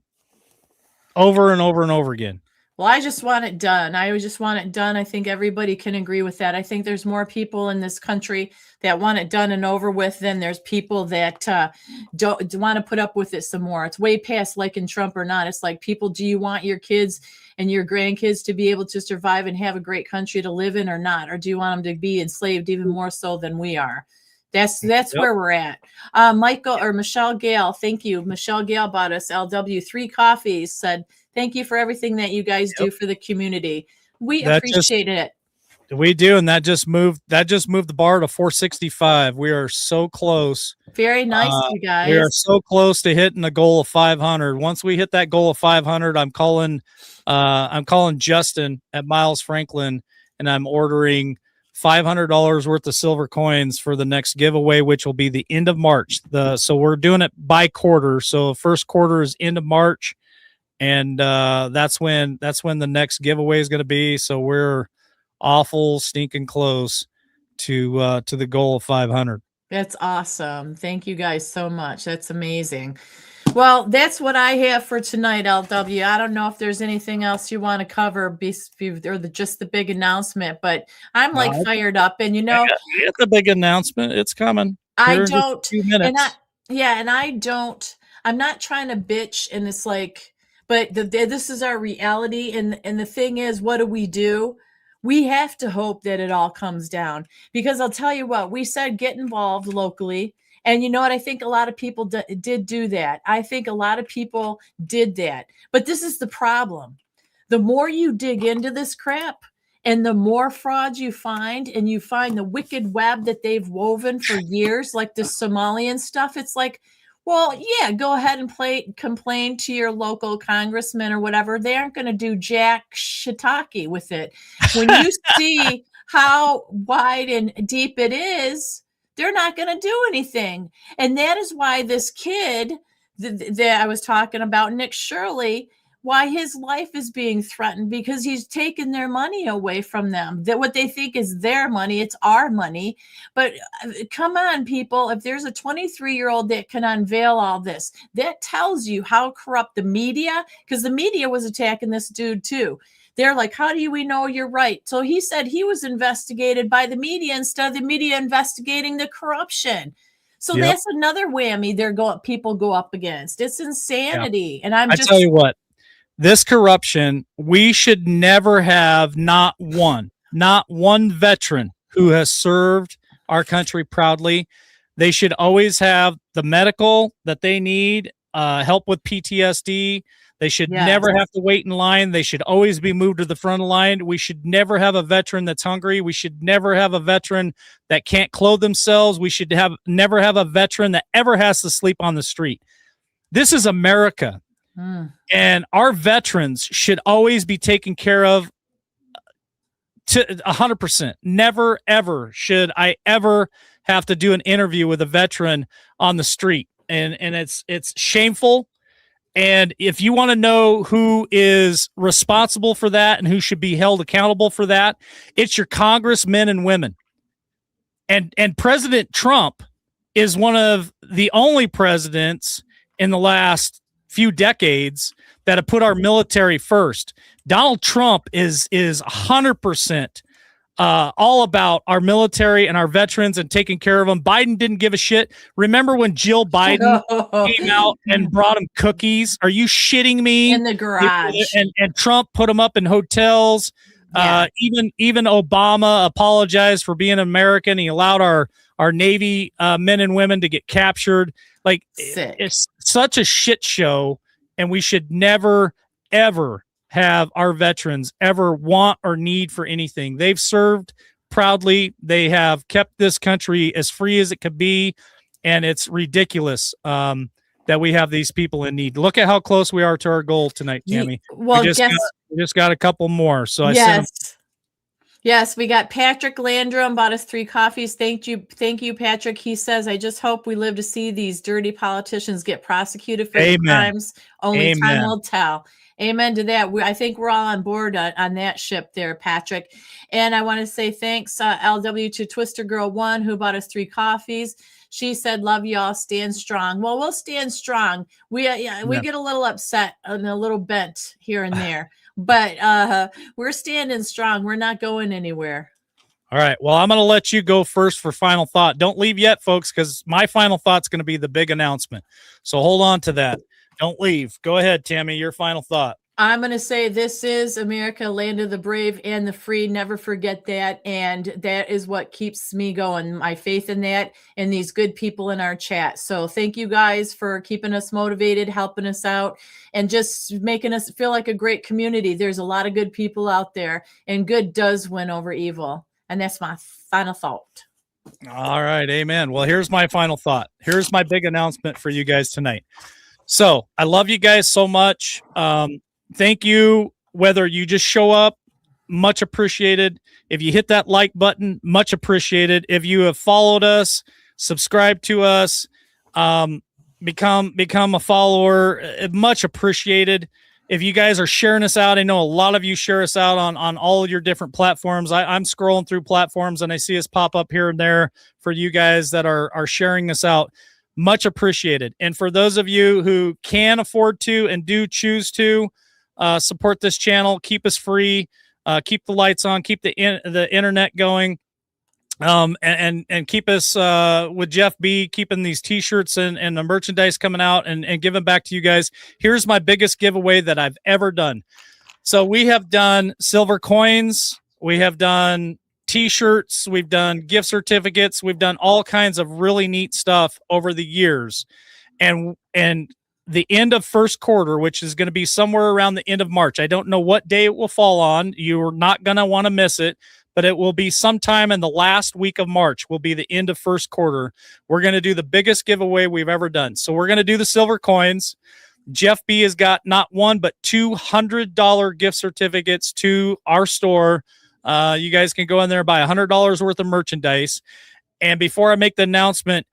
and over and over again. Well, I just want it done. I just want it done. I think everybody can agree with that. I think there's more people in this country that want it done and over with than there's people that don't want to put up with it some more. It's way past liking Trump or not. It's like, people, do you want your kids and your grandkids to be able to survive and have a great country to live in or not? Or do you want them to be enslaved even more so than we are? That's where we're at. Michael or Michelle Gale, thank you. Michelle Gale bought us LW 3 coffees, said, thank you for everything that you guys do for the community. We appreciate it. We do, and that just moved the bar to 465. We are so close. Very nice, you guys. We are so close to hitting the goal of 500. Once we hit that goal of 500, I'm calling Justin at Miles Franklin, and I'm ordering $500 worth of silver coins for the next giveaway, which will be the end of March. So we're doing it by quarter. So first quarter is end of March, and that's when the next giveaway is going to be. So we're awful stinking close to the goal of 500. That's awesome. Thank you guys so much. That's amazing. Well, that's what I have for tonight, LW. I don't know if there's anything else you want to cover or just the big announcement, but I'm fired up, and it's a big announcement. It's coming. I don't, few minutes. I'm not trying to bitch, and it's like, but this is our reality, and the thing is, what do? We have to hope that it all comes down, because I'll tell you what, we said get involved locally. And you know what? I think a lot of people did do that. I think a lot of people did that. But this is the problem. The more you dig into this crap and the more frauds you find, and you find the wicked web that they've woven for years, like the Somalian stuff, it's like, well, yeah, go ahead and complain to your local congressman or whatever. They aren't going to do jack shiitake with it. When you see how wide and deep it is, they're not going to do anything. And that is why this kid that I was talking about, Nick Shirley, why his life is being threatened, because he's taken their money away from them. That what they think is their money, it's our money. But come on, people, if there's a 23-year-old that can unveil all this, that tells you how corrupt the media, because the media was attacking this dude too. They're like, how do we know you're right? So he said he was investigated by the media instead of the media investigating the corruption. So that's another whammy people go up against. It's insanity. And I tell you what, this corruption, we should never have not one veteran who has served our country proudly. They should always have the medical that they need, help with PTSD. They should never have to wait in line. They should always be moved to the front of the line. We should never have a veteran that's hungry. We should never have a veteran that can't clothe themselves. We should never have a veteran that ever has to sleep on the street. This is America. And our veterans should always be taken care of to 100%. Never, ever should I ever have to do an interview with a veteran on the street. And it's shameful. And if you want to know who is responsible for that and who should be held accountable for that, it's your congressmen and women. And President Trump is one of the only presidents in the last few decades that have put our military first. Donald Trump is 100% all about our military and our veterans and taking care of them. Biden didn't give a shit. Remember when Jill Biden came out and brought him cookies? Are you shitting me? In the garage. And Trump put them up in hotels. Yeah. Even Obama apologized for being American. He allowed our Navy men and women to get captured. Like, it's such a shit show, and we should never, ever have our veterans ever want or need for anything. They've served proudly. They have kept this country as free as it could be, and it's ridiculous that we have these people in need. Look at how close we are to our goal tonight, Tammy. Well, we just got a couple more. So Yes, we got Patrick Landrum bought us 3 coffees. Thank you, Patrick. He says, I just hope we live to see these dirty politicians get prosecuted for their crimes. Only time will tell. Amen to that. I think we're all on board on that ship there, Patrick. And I want to say thanks, LW, to Twister Girl 1, who bought us 3 coffees. She said, love y'all, stand strong. Well, we'll stand strong. We get a little upset and a little bent here and there. but we're standing strong. We're not going anywhere. All right. Well, I'm going to let you go first for final thought. Don't leave yet, folks, because my final thought's going to be the big announcement. So hold on to that. Don't leave. Go ahead, Tammy, your final thought. I'm going to say this is America, land of the brave and the free. Never forget that. And that is what keeps me going. My faith in that and these good people in our chat. So thank you guys for keeping us motivated, helping us out, and just making us feel like a great community. There's a lot of good people out there, and good does win over evil. And that's my final thought. All right. Amen. Well, here's my final thought. Here's my big announcement for you guys tonight. So I love you guys so much. Thank you. Whether you just show up, much appreciated. If you hit that like button, much appreciated. If you have followed us, subscribe to us, become a follower, much appreciated. If you guys are sharing us out, I know a lot of you share us out on all your different platforms. I'm scrolling through platforms and I see us pop up here and there for you guys that are sharing us out. Much appreciated. And for those of you who can afford to and do choose to support this channel, keep us free, keep the lights on, keep the internet going, and keep us with Jeff B, keeping these t-shirts and the merchandise coming out and giving back to you guys. Here's my biggest giveaway that I've ever done. So we have done silver coins, we have done t-shirts, we've done gift certificates, we've done all kinds of really neat stuff over the years. And the end of first quarter, which is going to be somewhere around the end of March. I don't know what day it will fall on. You're not going to want to miss it, but it will be sometime in the last week of March will be the end of first quarter. We're going to do the biggest giveaway we've ever done. So we're going to do the silver coins. Jeff B has got not one, but $200 gift certificates to our store. You guys can go in there and buy $100 worth of merchandise. And before I make the announcement,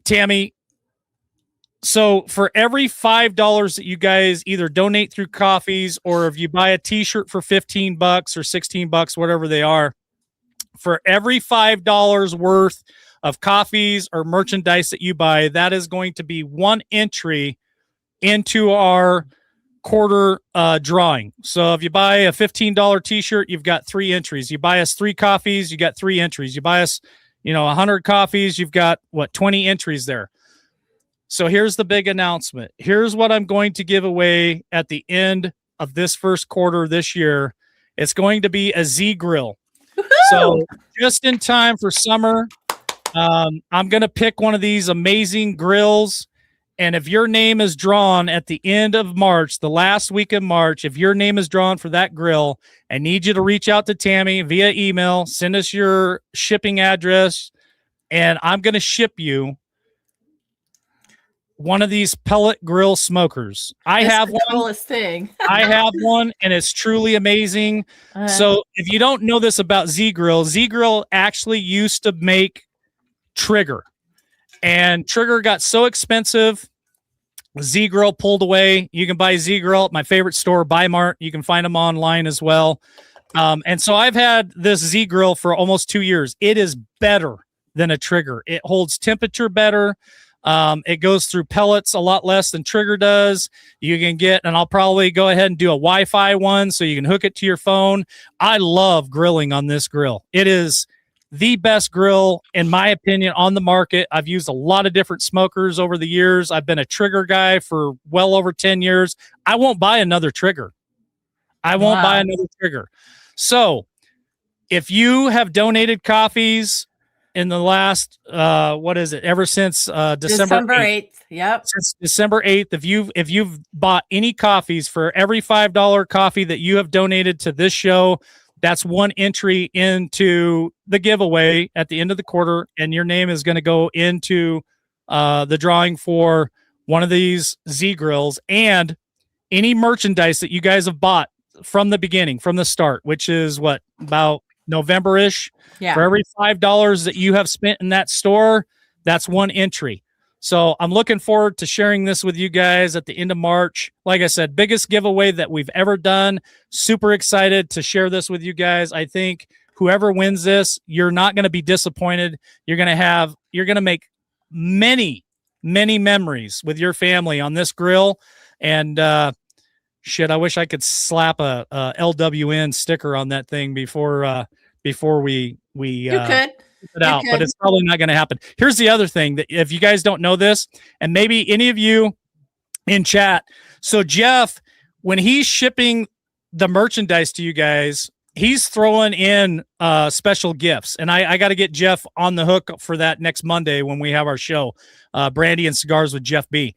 Tammy, so for every $5 that you guys either donate through coffees, or if you buy a t-shirt for $15 or $16, whatever they are, for every $5 worth of coffees or merchandise that you buy, that is going to be one entry into our quarter drawing. So if you buy a $15 t-shirt, you've got 3 entries. You buy us 3 coffees, you got 3 entries. You buy us, 100 coffees, you've got 20 entries there. So here's the big announcement. Here's what I'm going to give away at the end of this first quarter this year. It's going to be a Z Grill. Woo-hoo! So just in time for summer, I'm going to pick one of these amazing grills. And if your name is drawn at the end of March, the last week of March, if your name is drawn for that grill, I need you to reach out to Tammy via email, send us your shipping address, and I'm going to ship you one of these pellet grill smokers. I have one. Coolest thing. I have one, and it's truly amazing. So if you don't know this about Z Grill actually used to make Trigger, and Trigger got so expensive, Z Grill pulled away. You can buy Z Grill at my favorite store, Buy Mart. You can find them online as well. And so I've had this Z Grill for almost 2 years. It is better than a Trigger. It holds temperature better. It goes through pellets a lot less than Trigger does. You can get, and I'll probably go ahead and do a Wi-Fi one so you can hook it to your phone. I love grilling on this grill. It is the best grill, in my opinion, on the market. I've used a lot of different smokers over the years. I've been a Trigger guy for well over 10 years. I won't buy another Trigger. Buy another Trigger. So if you have donated coffees in the last, ever since December 8th. Yep. Since December 8th, if you've bought any coffees, for every $5 coffee that you have donated to this show, that's one entry into the giveaway at the end of the quarter, and your name is going to go into the drawing for one of these Z Grills. And any merchandise that you guys have bought from the beginning, from the start, which is about November-ish. Yeah. For every $5 that you have spent in that store, that's one entry. So I'm looking forward to sharing this with you guys at the end of March. Like I said, biggest giveaway that we've ever done. Super excited to share this with you guys. I think whoever wins this, you're not going to be disappointed. You're going to make many, many memories with your family on this grill. And Shit, I wish I could slap a LWN sticker on that thing before we You could. put it out, but it's probably not going to happen. Here's the other thing that if you guys don't know this, and maybe any of you in chat, so Jeff, when he's shipping the merchandise to you guys, he's throwing in special gifts, and I got to get Jeff on the hook for that next Monday when we have our show, Brandy and Cigars with Jeff B.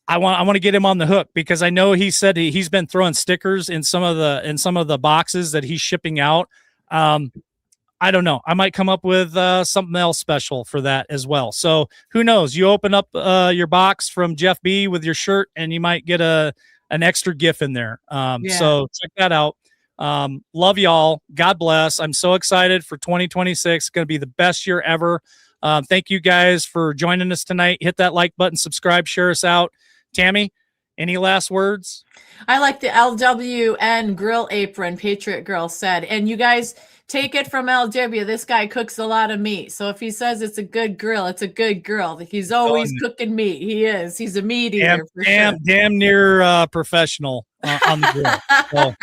I want to get him on the hook because I know he said he's been throwing stickers in some of the boxes that he's shipping out. I don't know. I might come up with something else special for that as well. So who knows? You open up your box from Jeff B with your shirt, and you might get an extra gift in there. So check that out. Love y'all. God bless. I'm so excited for 2026. It's going to be the best year ever. Thank you guys for joining us tonight. Hit that like button, subscribe, share us out. Tammy, any last words? I like the LWN grill apron, Patriot Girl said. And you guys take it from LW. This guy cooks a lot of meat. So if he says it's a good grill, it's a good grill. He's always cooking meat. He is. He's a meat eater for sure. Damn near professional on the grill. So,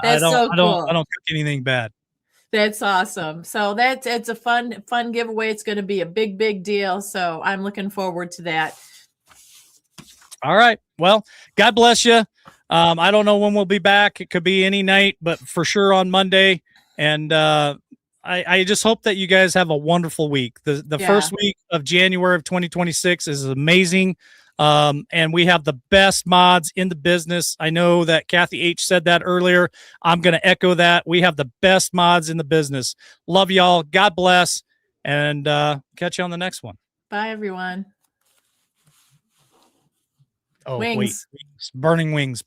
That's so cool. I don't cook anything bad. That's awesome. So it's a fun giveaway. It's going to be a big deal. So I'm looking forward to that. All right. Well, God bless you. I don't know when we'll be back. It could be any night, but for sure on Monday. And I just hope that you guys have a wonderful week. The first week of January of 2026 is amazing. And we have the best mods in the business. I know that Kathy H said that earlier. I'm going to echo that. We have the best mods in the business. Love y'all. God bless. And catch you on the next one. Bye, everyone. Oh, Wings. wait. Burning wings.